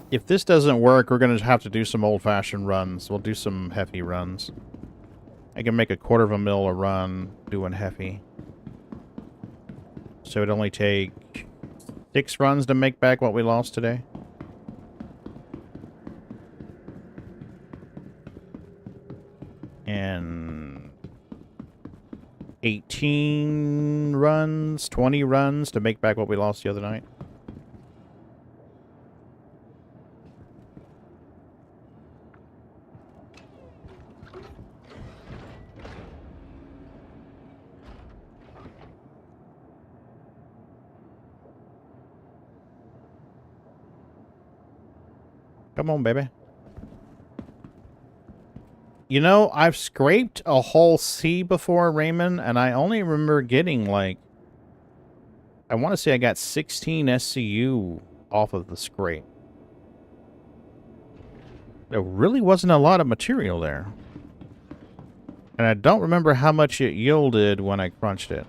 A: If this doesn't work, we're going to have to do some old-fashioned runs. We'll do some heavy runs. I can make a $250,000 a run doing heavy. So it'd only take 6 runs to make back what we lost today. And 18 runs, 20 runs to make back what we lost the other night. Come on, baby. You know, I've scraped a whole C before, Raymond, and I only remember getting, like... I want to say I got 16 SCU off of the scrape. There really wasn't a lot of material there. And I don't remember how much it yielded when I crunched it.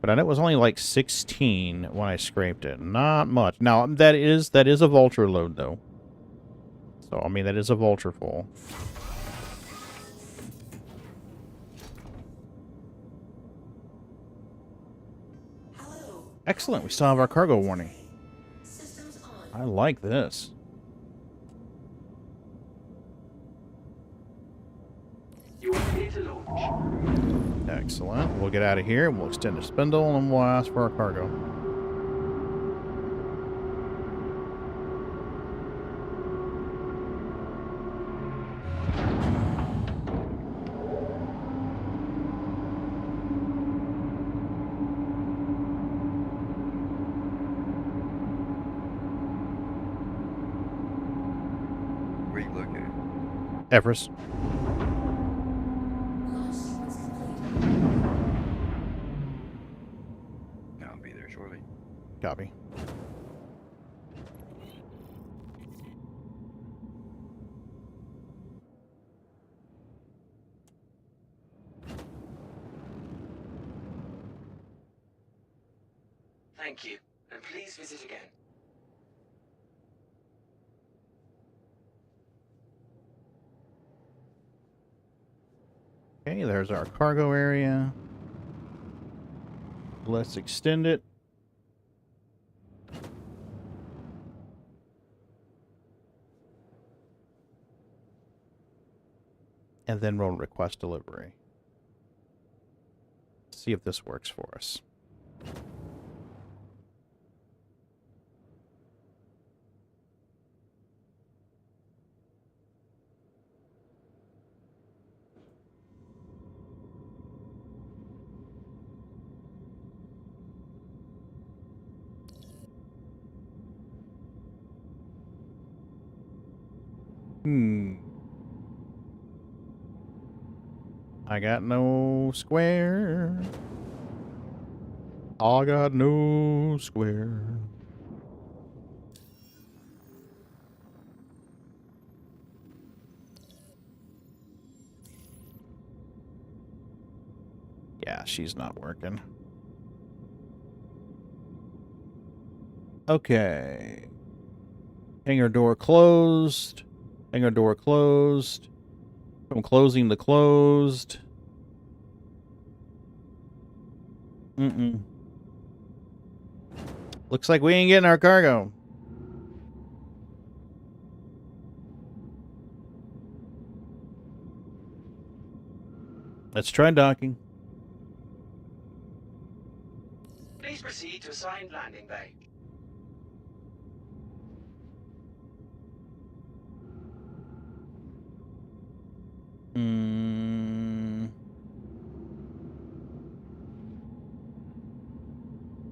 A: But I know it was only like 16 when I scraped it. Not much. Now, that is a vulture load, though. So, I mean, that is a vulture full.
B: Hello.
A: Excellent. We still have our cargo warning.
B: Systems on.
A: I like this.
D: You are ready to launch.
A: Excellent. We'll get out of here. We'll extend the spindle, and we'll ask for our cargo.
L: Where you looking?
A: Everest.
B: Launch sequence complete.
L: I'll be there shortly.
A: Copy.
D: Thank you, and please visit again.
A: Okay, there's our cargo area. Let's extend it. And then we'll request delivery. See if this works for us. I got no square. I got no square. Yeah, she's not working. Okay. Hangar door closed. Hangar door closed. From closing to closed. Looks like we ain't getting our cargo. Let's try docking.
D: Please proceed to assigned landing bay.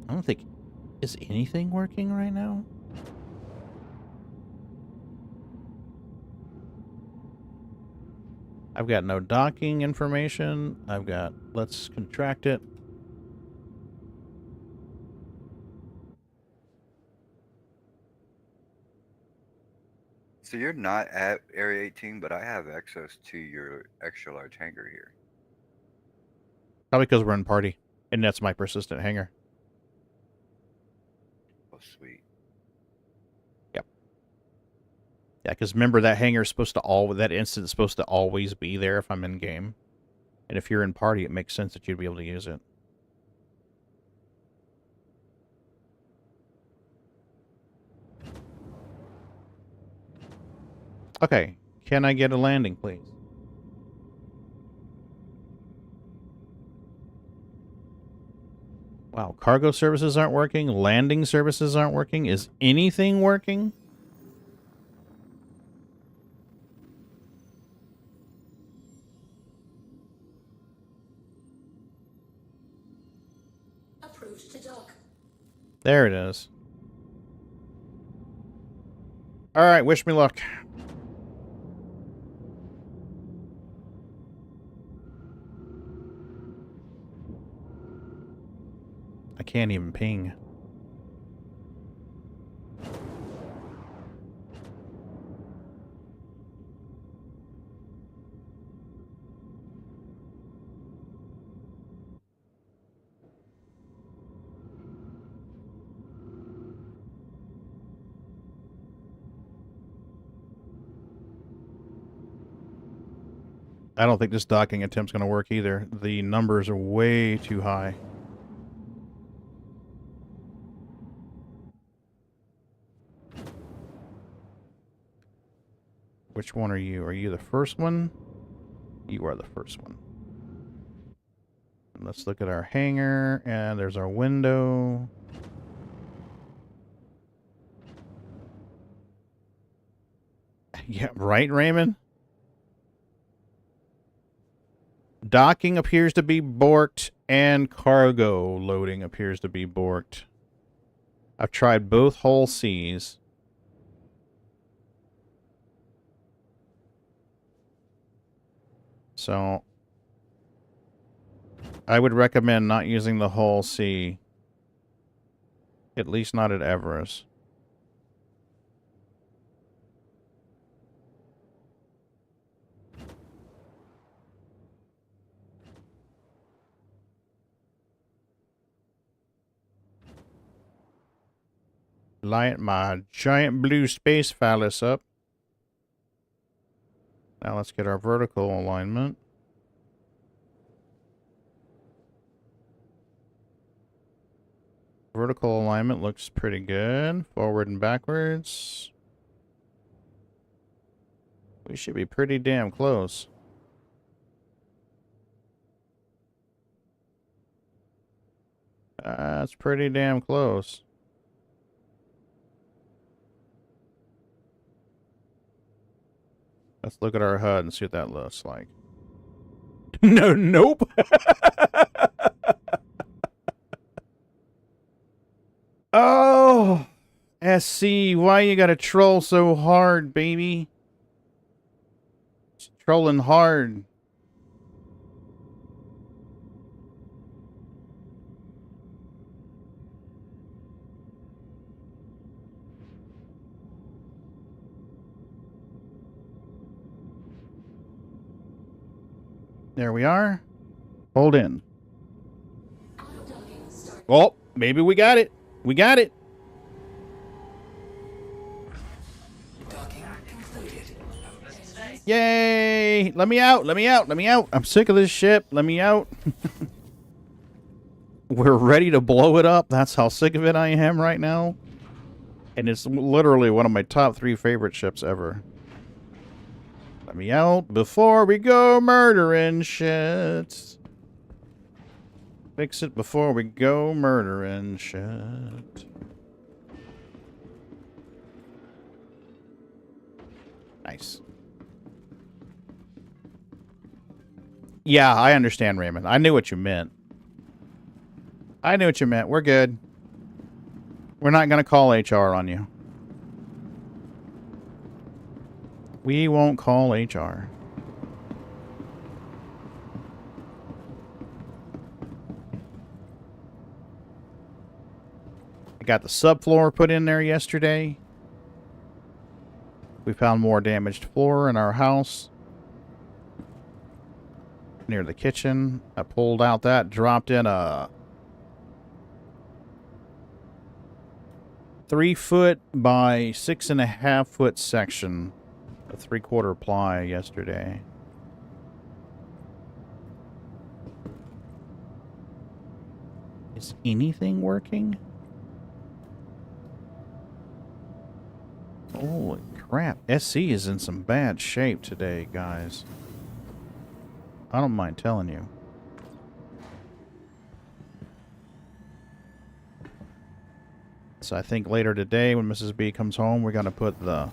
A: I don't think... Is anything working right now? I've got no docking information. I've got... Let's contract it.
L: So you're not at Area 18, but I have access to your extra large hangar here.
A: Probably because we're in party. And that's my persistent hangar.
L: Oh, sweet.
A: Yep. Yeah, because remember that hangar is supposed to that instance is supposed to always be there if I'm in game. And if you're in party, it makes sense that you'd be able to use it. Okay, can I get a landing, please? Wow, cargo services aren't working, landing services aren't working. Is anything working?
B: Approved to dock.
A: There it is. All right, wish me luck. I can't even ping. I don't think this docking attempt's going to work either. The numbers are way too high. Which one are you? Are you the first one? You are the first one. And let's look at our hangar, and there's our window. Yeah, right, Raymond? Docking appears to be borked, and cargo loading appears to be borked. I've tried both whole C's. So, I would recommend not using the whole C. At least not at Everest. Light my giant blue space phallus up. Now let's get our vertical alignment. Vertical alignment looks pretty good. Forward and backwards. We should be pretty damn close. That's pretty damn close. Let's look at our HUD and see what that looks like. No, nope. Oh, SC, why you gotta troll so hard, baby? It's trolling hard. There we are. Hold in. Oh, maybe we got it. We got it. Yay! Let me out. Let me out. Let me out. I'm sick of this ship. Let me out. We're ready to blow it up. That's how sick of it I am right now. And it's literally one of my top 3 favorite ships ever. Let me out before we go murdering shit. Fix it before we go murdering shit. Nice. Yeah, I understand, Raymond. I knew what you meant. I knew what you meant. We're good. We're not going to call HR on you. We won't call HR. I got the subfloor put in there yesterday. We found more damaged floor in our house. Near the kitchen. I pulled out that, dropped in a 3-foot by 6.5-foot section. A 3/4 ply yesterday. Is anything working? Holy crap. SC is in some bad shape today, guys. I don't mind telling you. So I think later today when Mrs. B comes home, we're going to put the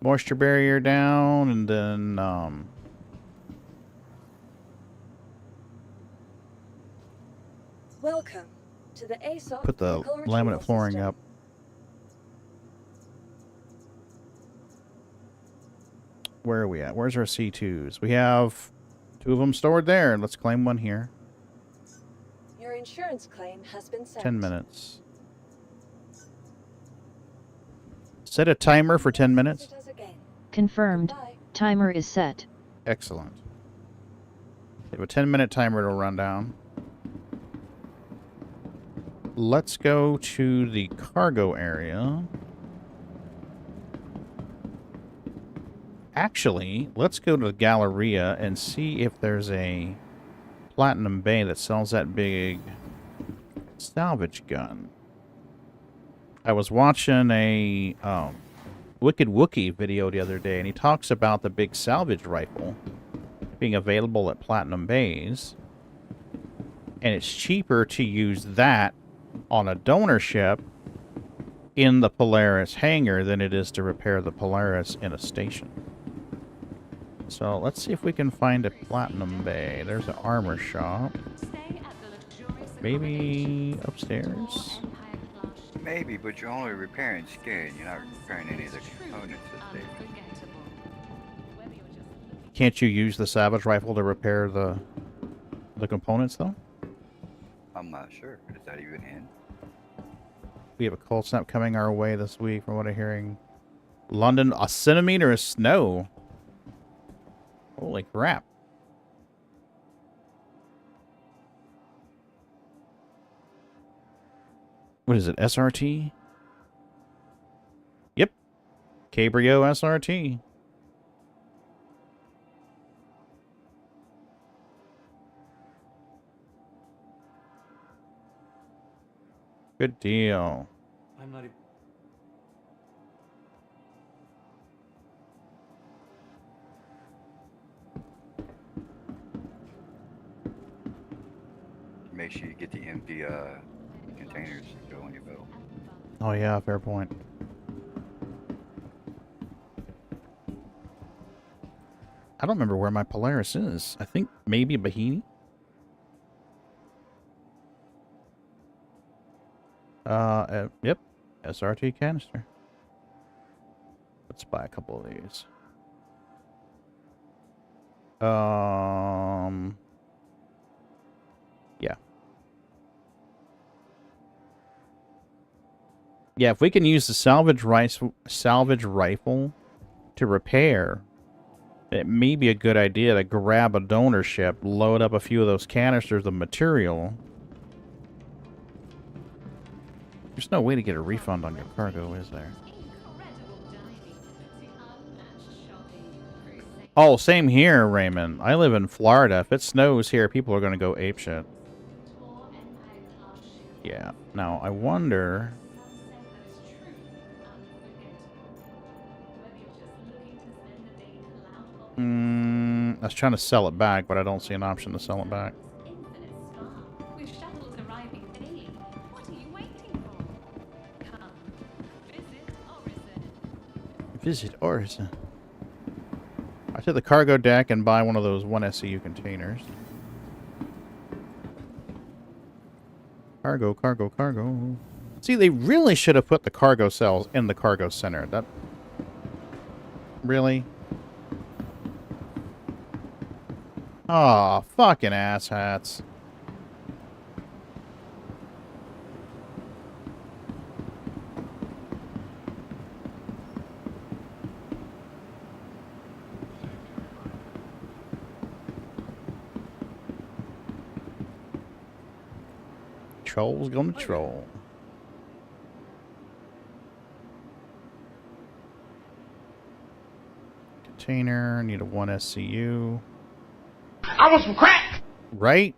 A: moisture barrier down and then
E: Welcome to the ASOC
A: put the
E: vehicle
A: laminate
E: retrieval
A: flooring
E: system.
A: up. Where are we at? Where's our C2s? We have 2 of them stored there. Let's claim one here.
E: Your insurance claim has been sent.
A: 10 minutes. Set a timer for 10 minutes.
H: Confirmed.
E: Goodbye.
H: Timer is set.
A: Excellent. We have a 10-minute timer to run down. Let's go to the cargo area. Actually, let's go to the Galleria and see if there's a Platinum Bay that sells that big salvage gun. I was watching a Wicked Wookie video the other day, and he talks about the big salvage rifle being available at Platinum Bays. And it's cheaper to use that on a donor ship in the Polaris hangar than it is to repair the Polaris in a station. So let's see if we can find a Platinum Bay. There's an armor shop. Maybe upstairs?
L: Maybe, but you're only repairing skin. You're not repairing any of the components that they...
A: Can't you use the salvage rifle to repair the components, though?
L: I'm not sure. Is that even in?
A: We have a cold snap coming our way this week, from what I'm hearing. London, a centimeter of snow. Holy crap. What is it, SRT? Yep. Cabrio SRT. Good deal.
I: I'm not even...
L: Make sure you get the empty containers to go on your boat.
A: Oh yeah, fair point. I don't remember where my Polaris is. I think maybe Bahini. Yep. SRT canister. Let's buy a couple of these. Yeah. Yeah, if we can use the salvage rifle to repair, it may be a good idea to grab a donor ship, load up a few of those canisters of material. There's no way to get a refund on your cargo, is there? Oh, same here, Raymond. I live in Florida. If it snows here, people are going to go apeshit. Yeah. Now, I wonder... I was trying to sell it back, but I don't see an option to sell it back. Visit Orison. I took the cargo deck and buy one of those 1SCU containers. Cargo, cargo, cargo. See, they really should have put the cargo cells in the cargo center. That... Really? Aw, fucking asshats. Troll's gonna troll. Container, need a 1SCU.
J: I want some crack!
A: Right?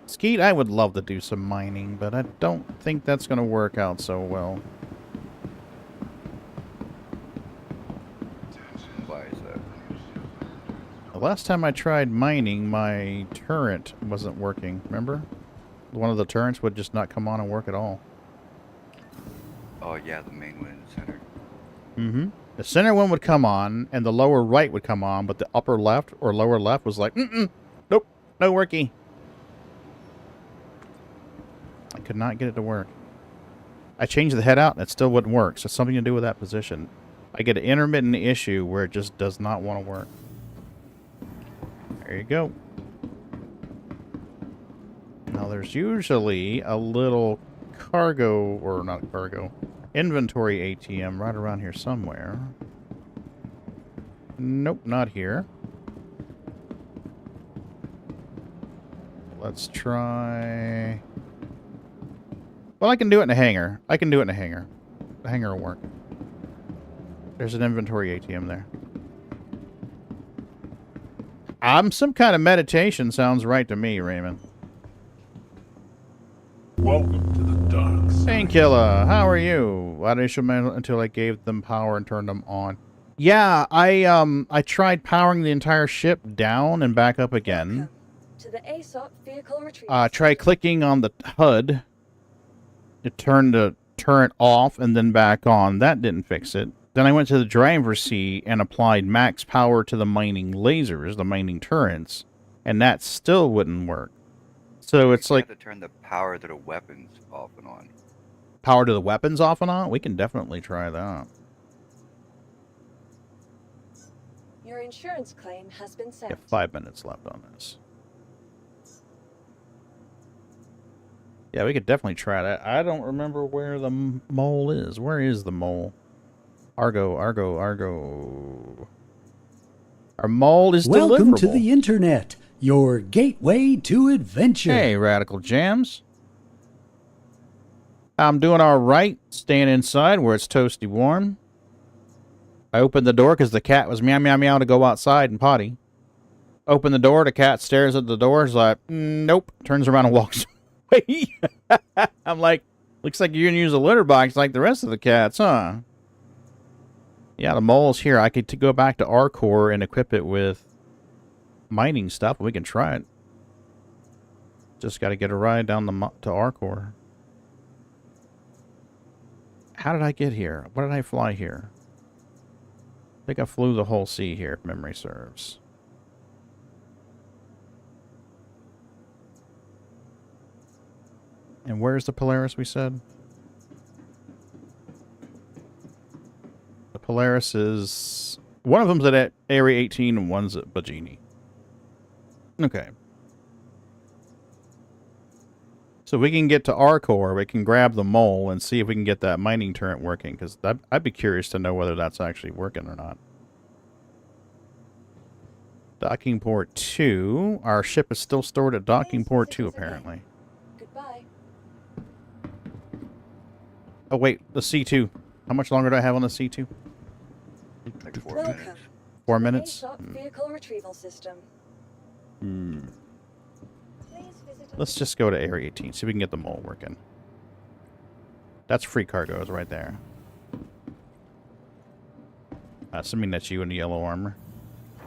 A: Skeet, I would love to do some mining, but I don't think that's gonna work out so well.
L: Why is that?
A: The last time I tried mining, my turret wasn't working, remember? One of the turrets would just not come on and work at all.
L: Oh yeah, the main one in the center.
A: Mm-hmm. The center one would come on, and the lower right would come on, but the upper left or lower left was like, nope, no worky. I could not get it to work. I changed the head out, and it still wouldn't work, so something to do with that position. I get an intermittent issue where it just does not want to work. There you go. Now, there's usually a little cargo, or not cargo, inventory ATM right around here somewhere. Nope, not here. Let's try... Well, I can do it in a hangar. I can do it in a hangar. The hangar will work. There's an inventory ATM there. Some kind of meditation sounds right to me, Raymond.
C: Welcome to the dark side.
A: Painkiller, how are you? Why didn't you until I gave them power and turned them on? Yeah, I tried powering the entire ship down and back up again.
E: To the ASOC vehicle retrieval.
A: Try clicking on the HUD. It turned the turret off and then back on. That didn't fix it. Then I went to the driver's seat and applied max power to the mining lasers, the mining turrets, and that still wouldn't work. So it's like...
L: You have to turn the power to the weapons off and on.
A: Power to the weapons off and on? We can definitely try that.
E: Your insurance claim has been sent.
A: We have 5 minutes left on this. Yeah, we could definitely try that. I don't remember where the mole is. Where is the mole? Argo, Argo, Argo. Our mole is deliverable.
M: Welcome to the internet, your gateway to adventure.
A: Hey, Radical Jams. I'm doing all right, staying inside where it's toasty warm. I opened the door because the cat was meow, meow, meow to go outside and potty. Open the door, the cat stares at the door, is like, nope, turns around and walks away. I'm like, looks like you're going to use a litter box like the rest of the cats, huh? Yeah, the mole's here. I could go back to our core and equip it with mining stuff. We can try it. Just got to get a ride down to our core. How did I get here? What did I fly here? I think I flew the whole sea here, if memory serves. And where's the Polaris, we said? The Polaris is... One of them's at Area 18 and one's at Bajini. Okay. So we can get to our core, we can grab the mole and see if we can get that mining turret working, because I'd be curious to know whether that's actually working or not. Docking port 2. Our ship is still stored at docking port 2, apparently.
E: Goodbye.
A: Oh, wait, the C2. How much longer do I have on the C2?
L: Like 4
E: Welcome.
L: minutes.
A: 4 minutes?
E: ASOC vehicle retrieval system.
A: Hmm.
E: Please visit
A: Let's just go to Area 18, see if we can get the mole working. That's free cargoes right there. Assuming that's you in the yellow armor.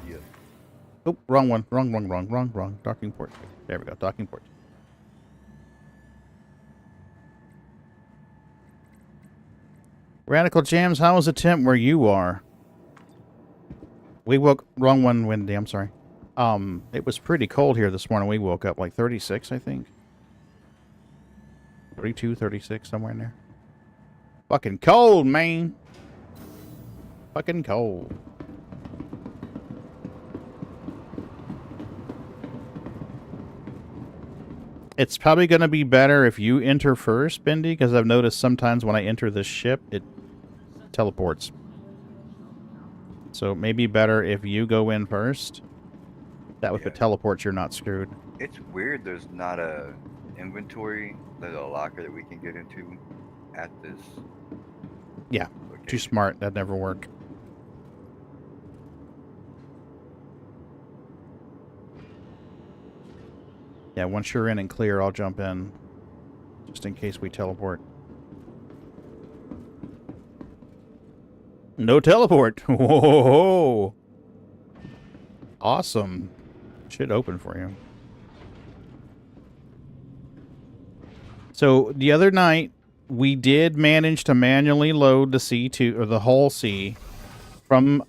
L: Yeah.
A: Oh, wrong one. Wrong. Docking port. There we go, docking port. Radical Jams, how was the temp where you are? We woke... Wrong one, Wendy, I'm sorry. It was pretty cold here this morning. We woke up like 36, I think. 32, 36, somewhere in there. Fucking cold, man. Fucking cold. It's probably going to be better if you enter first, Bendy, because I've noticed sometimes when I enter this ship, it teleports. So maybe better if you go in first. That way if it teleports, you're not screwed.
L: It's weird there's not a inventory, there's a locker that we can get into at this.
A: Yeah,
L: location.
A: Too smart. That'd never work. Yeah, once you're in and clear, I'll jump in. Just in case we teleport. No teleport! Whoa! Awesome. Should open for you. So, the other night, we did manage to manually load the C2, or the whole C, from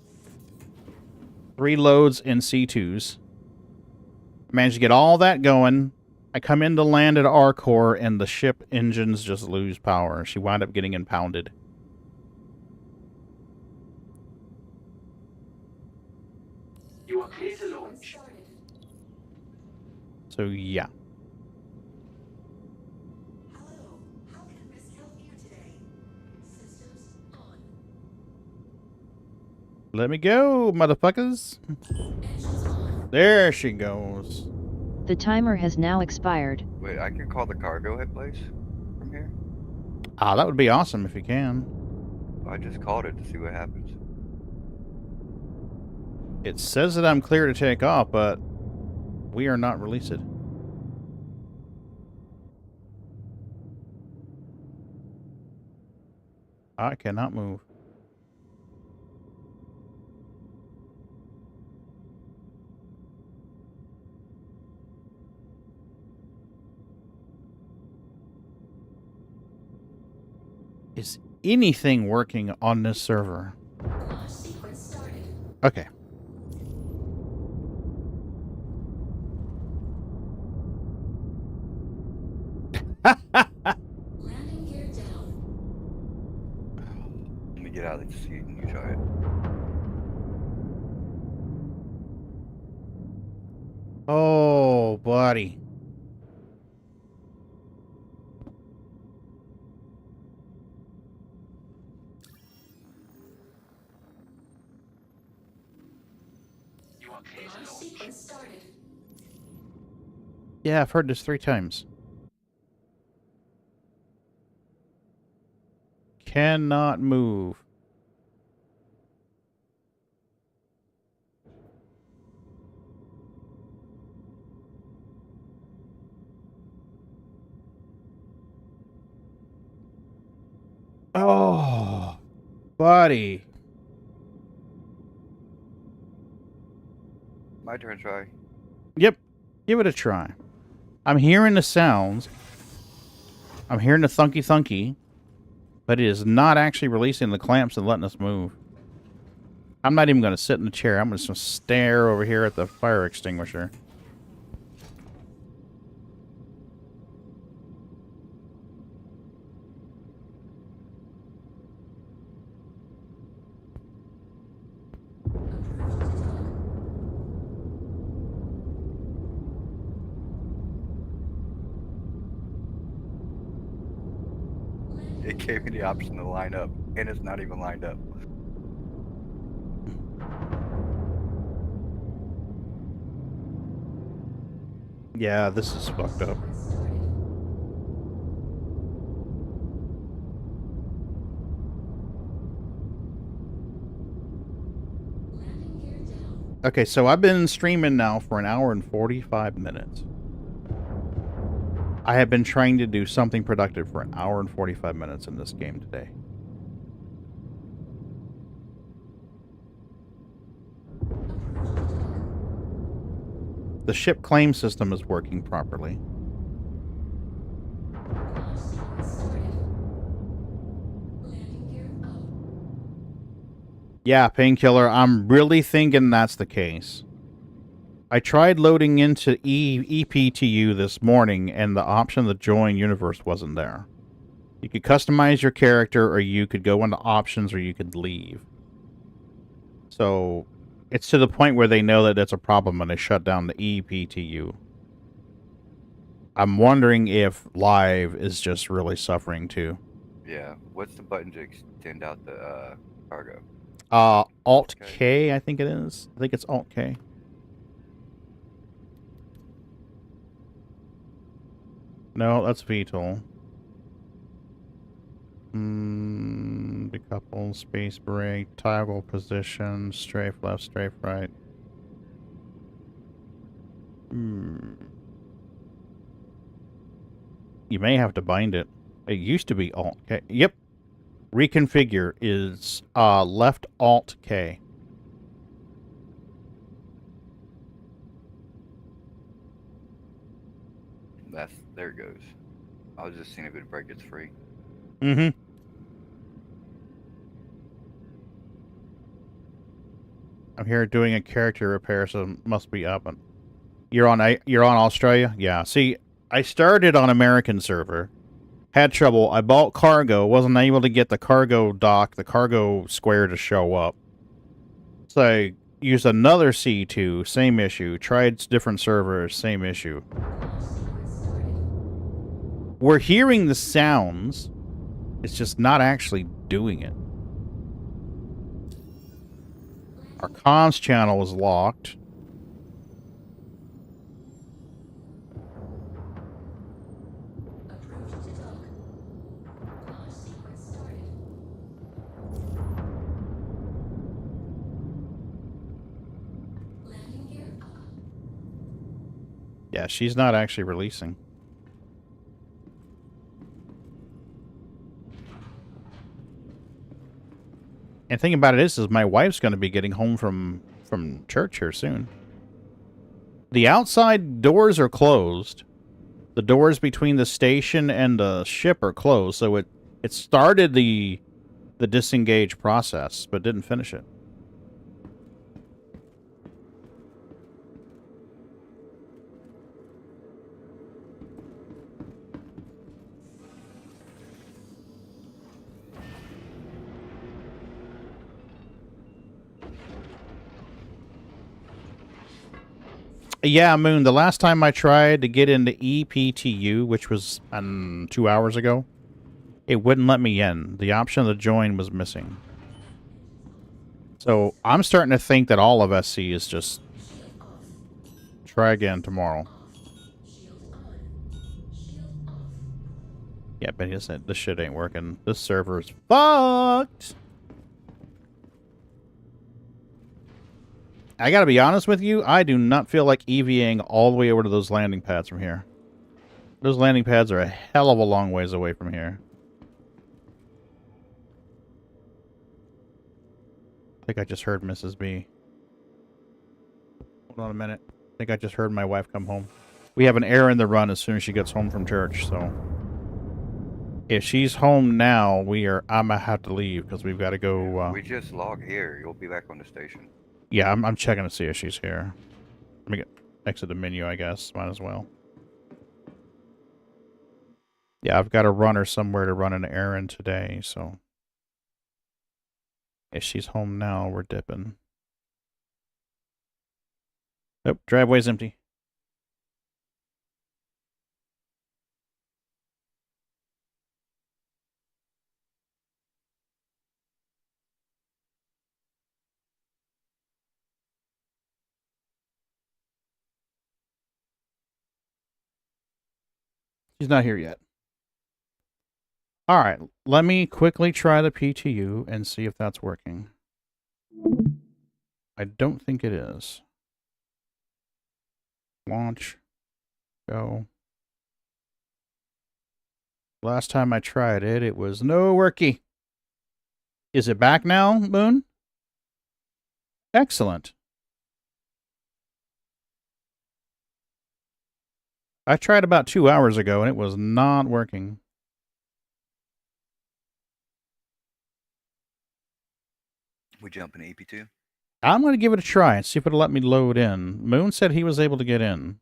A: 3 loads in C2s. Managed to get all that going. I come in to land at our core, and the ship engines just lose power. She wound up getting impounded.
D: You are clear to launch.
A: So, yeah.
B: Hello. How can Miss help you today? Systems on.
A: Let me go, motherfuckers.
B: Engines on.
A: There she goes.
H: The timer has now expired.
L: Wait, I can call the cargo head place from here?
A: Ah, that would be awesome if you can.
L: I just called it to see what happens.
A: It says that I'm clear to take off, but we are not released. I cannot move. Is anything working on this server?
B: Launch sequence started.
A: Okay.
B: Landing gear down.
L: Let me get out of the seat and you try it.
A: Oh, buddy.
D: You are clear to
B: Launch
D: launch.
B: sequence started.
A: Yeah, I've heard this 3 times. Cannot move. Oh, buddy.
L: My turn, try.
A: Yep. Give it a try. I'm hearing the sounds. I'm hearing the thunky thunky. But it is not actually releasing the clamps and letting us move. I'm not even going to sit in the chair. I'm just going to stare over here at the fire extinguisher.
L: It gave me the option to line up, and it's not even lined up.
A: Yeah, this is fucked up.
B: Landing gear down.
A: Okay, so I've been streaming now for 1 hour and 45 minutes. I have been trying to do something productive for an hour and 45 minutes in this game today. The ship claim system is working properly. Yeah, Painkiller, I'm really thinking that's the case. I tried loading into ePTU this morning, and the option to join universe wasn't there. You could customize your character, or you could go into options, or you could leave. So, it's to the point where they know that it's a problem and they shut down the ePTU. I'm wondering if Live is just really suffering too.
L: Yeah. What's the button to extend out the cargo?
A: Alt K, I think it is. I think it's Alt K. No, that's VTOL. Decouple, space brake, toggle position, strafe left, strafe right. You may have to bind it. It used to be Alt K. Yep. Reconfigure is left Alt K.
L: There it goes. I was just seeing if it break it's free.
A: Mm-hmm. I'm here doing a character repair, so it must be up. You're on Australia? Yeah. See, I started on American server. Had trouble. I bought cargo. Wasn't able to get the cargo dock, the cargo square to show up. So I used another C2, same issue. Tried different servers, same issue. We're hearing the sounds. It's just not actually doing it. Our comms channel is locked. Yeah, she's not actually releasing. And thinking about it is my wife's going to be getting home from church here soon. The outside doors are closed. The doors between the station and the ship are closed, so it started the disengage process, but didn't finish it. Yeah, Moon, the last time I tried to get into ePTU, which was 2 hours ago, it wouldn't let me in. The option to join was missing. So I'm starting to think that all of SC is just... Try again tomorrow. Yeah, but he said this shit ain't working. This server's fucked! I gotta be honest with you, I do not feel like EVAing all the way over to those landing pads from here. Those landing pads are a hell of a long ways away from here. I think I just heard Mrs. B. Hold on a minute. I think I just heard my wife come home. We have an errand to run as soon as she gets home from church, so... If she's home now, I'm gonna have to leave, because we've got to go...
L: we just log here. You'll be back on the station.
A: Yeah, I'm checking to see if she's here. Let me exit the menu, I guess. Might as well. Yeah, I've got to run her somewhere to run an errand today, so... If she's home now, we're dipping. Nope, driveway's empty. She's not here yet. Alright, let me quickly try the PTU and see if that's working. I don't think it is. Launch. Go. Last time I tried it, it was no worky. Is it back now, Moon? Excellent. I tried about 2 hours ago, and it was not working.
L: We jump in EP2?
A: I'm going to give it a try and see if it'll let me load in. Moon said he was able to get in.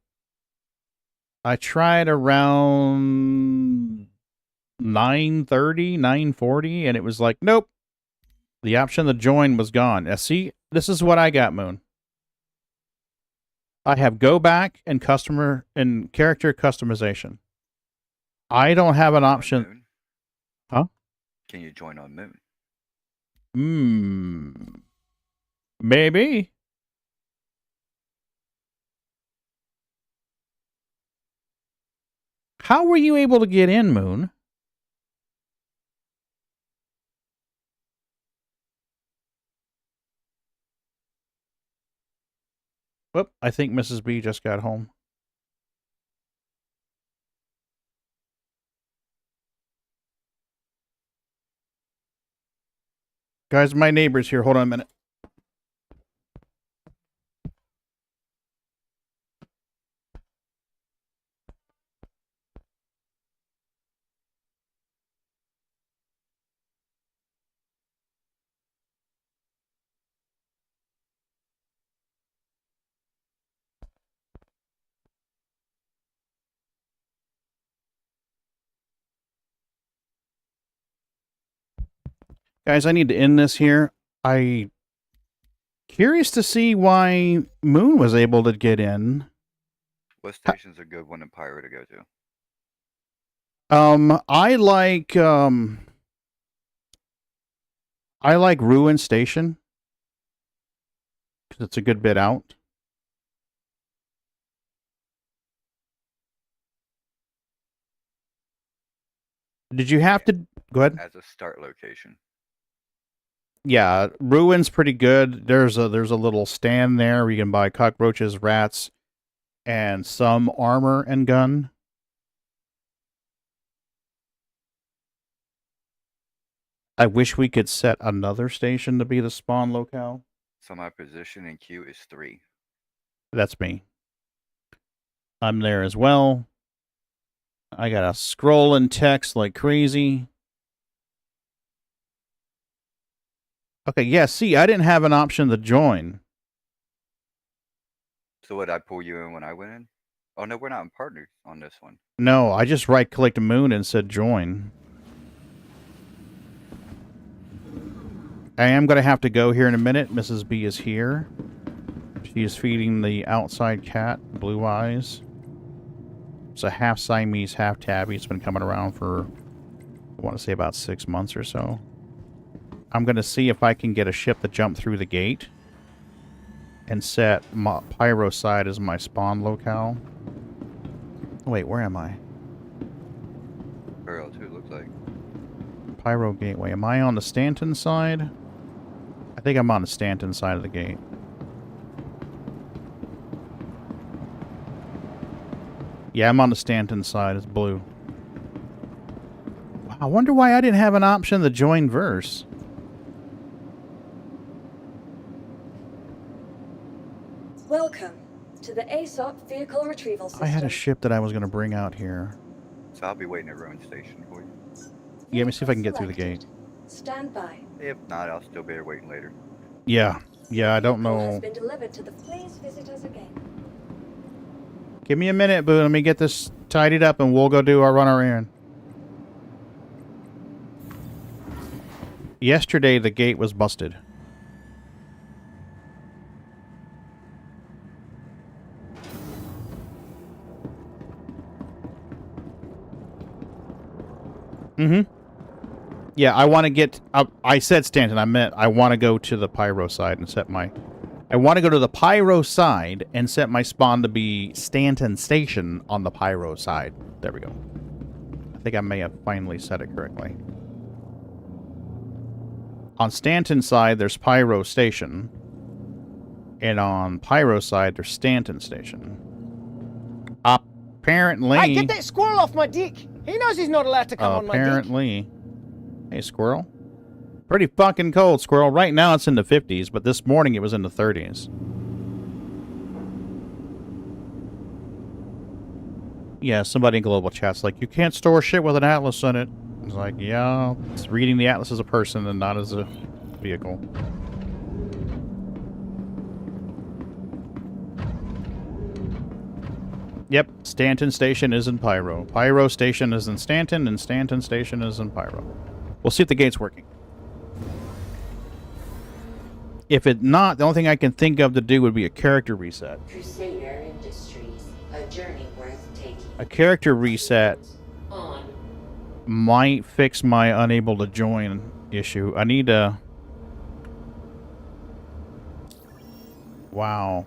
A: I tried around 9:30, 9:40, and it was like, nope. The option to join was gone. See, this is what I got, Moon. I have go back and customer and character customization. I don't have an option.
L: Moon?
A: Huh?
L: Can you join on Moon?
A: Maybe. How were you able to get in, Moon? Whoop, I think Mrs. B just got home. Guys, my neighbor's here. Hold on a minute. Guys, I need to end this here. Curious to see why Moon was able to get in.
L: What station's a good one in Pyro to go to?
A: I like Ruin Station because it's a good bit out. Did you have to go ahead?
L: As a start location.
A: Yeah, Ruin's pretty good. There's a little stand there where you can buy cockroaches, rats, and some armor and gun. I wish we could set another station to be the spawn locale.
L: So my position in queue is 3.
A: That's me. I'm there as well. I gotta scroll and text like crazy. Okay, yeah, see, I didn't have an option to join.
L: So would I pull you in when I went in? Oh, no, we're not in partners on this one.
A: No, I just right-clicked Moon and said join. I am going to have to go here in a minute. Mrs. B is here. She is feeding the outside cat, Blue Eyes. It's a half Siamese, half tabby. It's been coming around for, I want to say, about 6 months or so. I'm going to see if I can get a ship to jump through the gate and set my Pyro side as my spawn locale. Wait, where am I?
L: Where else? Who looks like?
A: Pyro gateway. Am I on the Stanton side? I think I'm on the Stanton side of the gate. Yeah, I'm on the Stanton side. It's blue. Wow, I wonder why I didn't have an option to join verse.
E: Welcome to the ASOP vehicle retrieval system.
A: I had a ship that I was going to bring out here.
L: So I'll be waiting at Ruin Station for you.
A: Yeah, let me see if I can get through the gate.
E: Stand by.
L: If not, I'll still be here waiting later.
A: Yeah, I don't
E: Call has
A: know.
E: been delivered to the. Please visit us again.
A: Give me a minute, Boo. Let me get this tidied up and we'll go run our errand. Yesterday, the gate was busted. Yeah, I want to get... I said Stanton. I meant I want to go to the Pyro side and set my... I want to go to the Pyro side and set my spawn to be Stanton Station on the Pyro side. There we go. I think I may have finally said it correctly. On Stanton side, there's Pyro Station. And on Pyro side, there's Stanton Station. Apparently...
J: Hey, get that squirrel off my dick! He knows he's not allowed to come on my dick.
A: Apparently. Hey, squirrel. Pretty fucking cold, squirrel. Right now it's in the 50s, but this morning it was in the 30s. Yeah, somebody in global chat's like, you can't store shit with an atlas on it. It's like, yeah, it's reading the atlas as a person and not as a vehicle. Yep, Stanton Station is in Pyro. Pyro Station is in Stanton, and Stanton Station is in Pyro. We'll see if the gate's working. If it's not, the only thing I can think of to do would be a character reset.
B: Crusader Industries, a journey worth taking.
A: A character reset might fix my unable to join issue. I need to... Wow.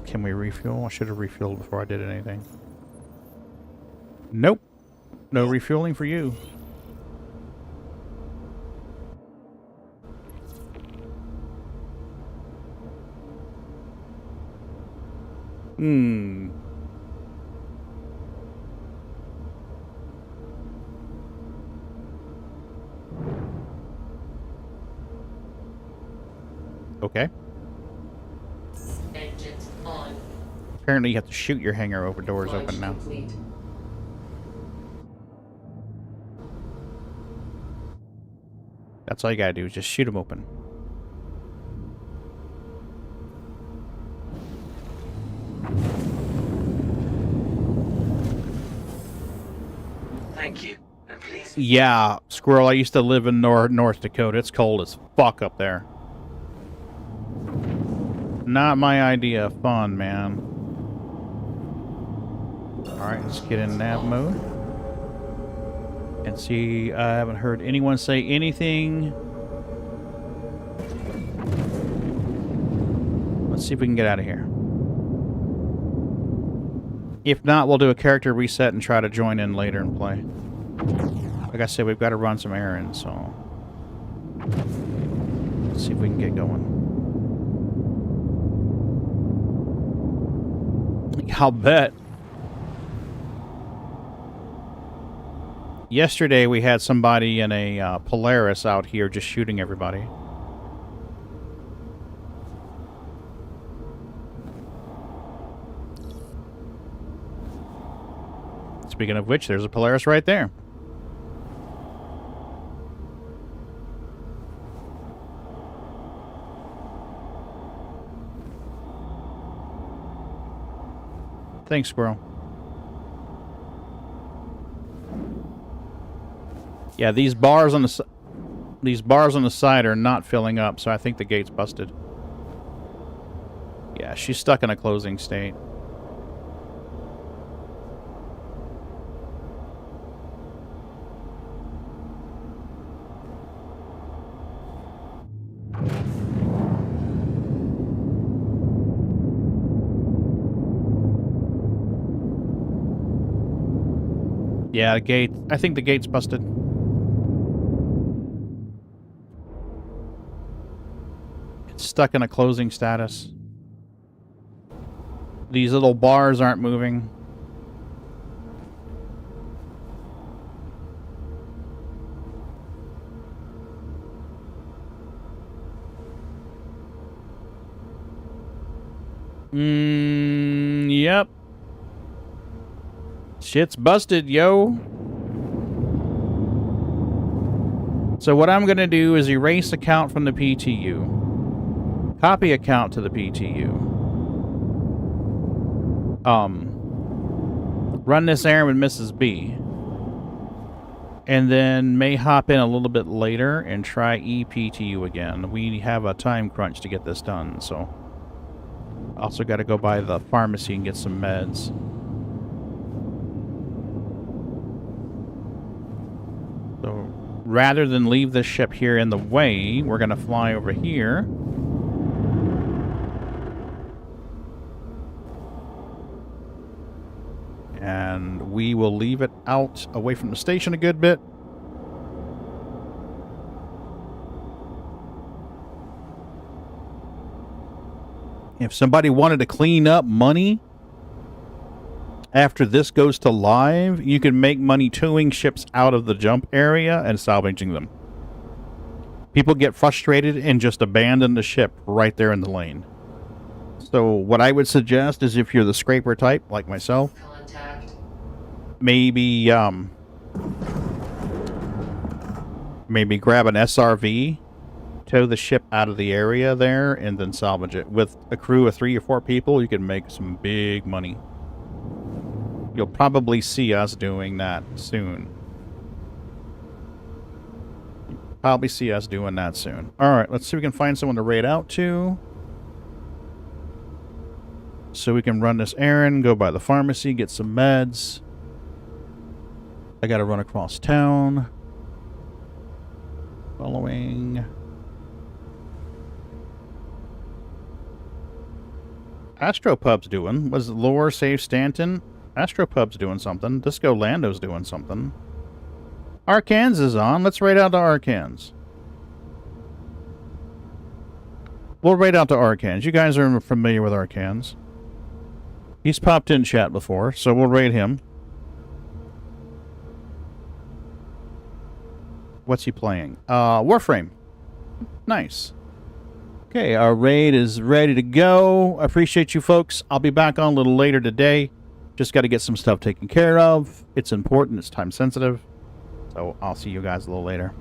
A: Can we refuel? I should have refueled before I did anything. Nope. No refueling for you. Okay.
B: Engines on.
A: Apparently you have to shoot your hangar over doors open now.
B: Complete.
A: That's all you gotta do is just shoot them open.
D: Thank you. And please.
A: Yeah, Squirrel, I used to live in North Dakota. It's cold as fuck up there. Not my idea of fun, man. Alright, let's get in nav mode. And see, I haven't heard anyone say anything. Let's see if we can get out of here. If not, we'll do a character reset and try to join in later and play. Like I said, we've got to run some errands, so... Let's see if we can get going. I'll bet. Yesterday we had somebody in a Polaris out here just shooting everybody. Speaking of which, there's a Polaris right there. Thanks, Squirrel. Yeah, these bars on the side are not filling up, so I think the gate's busted. Yeah, she's stuck in a closing state. Yeah, the gate. I think the gate's busted. It's stuck in a closing status. These little bars aren't moving. Yep. Shit's busted, yo. So what I'm going to do is erase account from the PTU. Copy account to the PTU. Run this errand with Mrs. B. And then may hop in a little bit later and try ePTU again. We have a time crunch to get this done, so... Also got to go by the pharmacy and get some meds. So, rather than leave this ship here in the way, we're going to fly over here. And we will leave it out away from the station a good bit. If somebody wanted to clean up money after this goes to live, you can make money towing ships out of the jump area and salvaging them. People get frustrated and just abandon the ship right there in the lane. So what I would suggest is, if you're the scraper type, like myself, maybe maybe grab an SRV, tow the ship out of the area there, and then salvage it. With a crew of 3 or 4 people, you can make some big money. You'll probably see us doing that soon. Probably see us doing that soon. Alright, let's see if we can find someone to raid out to. So we can run this errand, go by the pharmacy, get some meds. I gotta run across town. Following. Astropub's doing. Was Lore save Stanton? Astropub's doing something. Disco Lando's doing something. Arcans is on. Let's raid out to Arcans. We'll raid out to Arcans. You guys are familiar with Arcans. He's popped in chat before, so we'll raid him. What's he playing? Warframe. Nice. Okay, our raid is ready to go. I appreciate you folks. I'll be back on a little later today. Just got to get some stuff taken care of. It's important. It's time sensitive. So I'll see you guys a little later.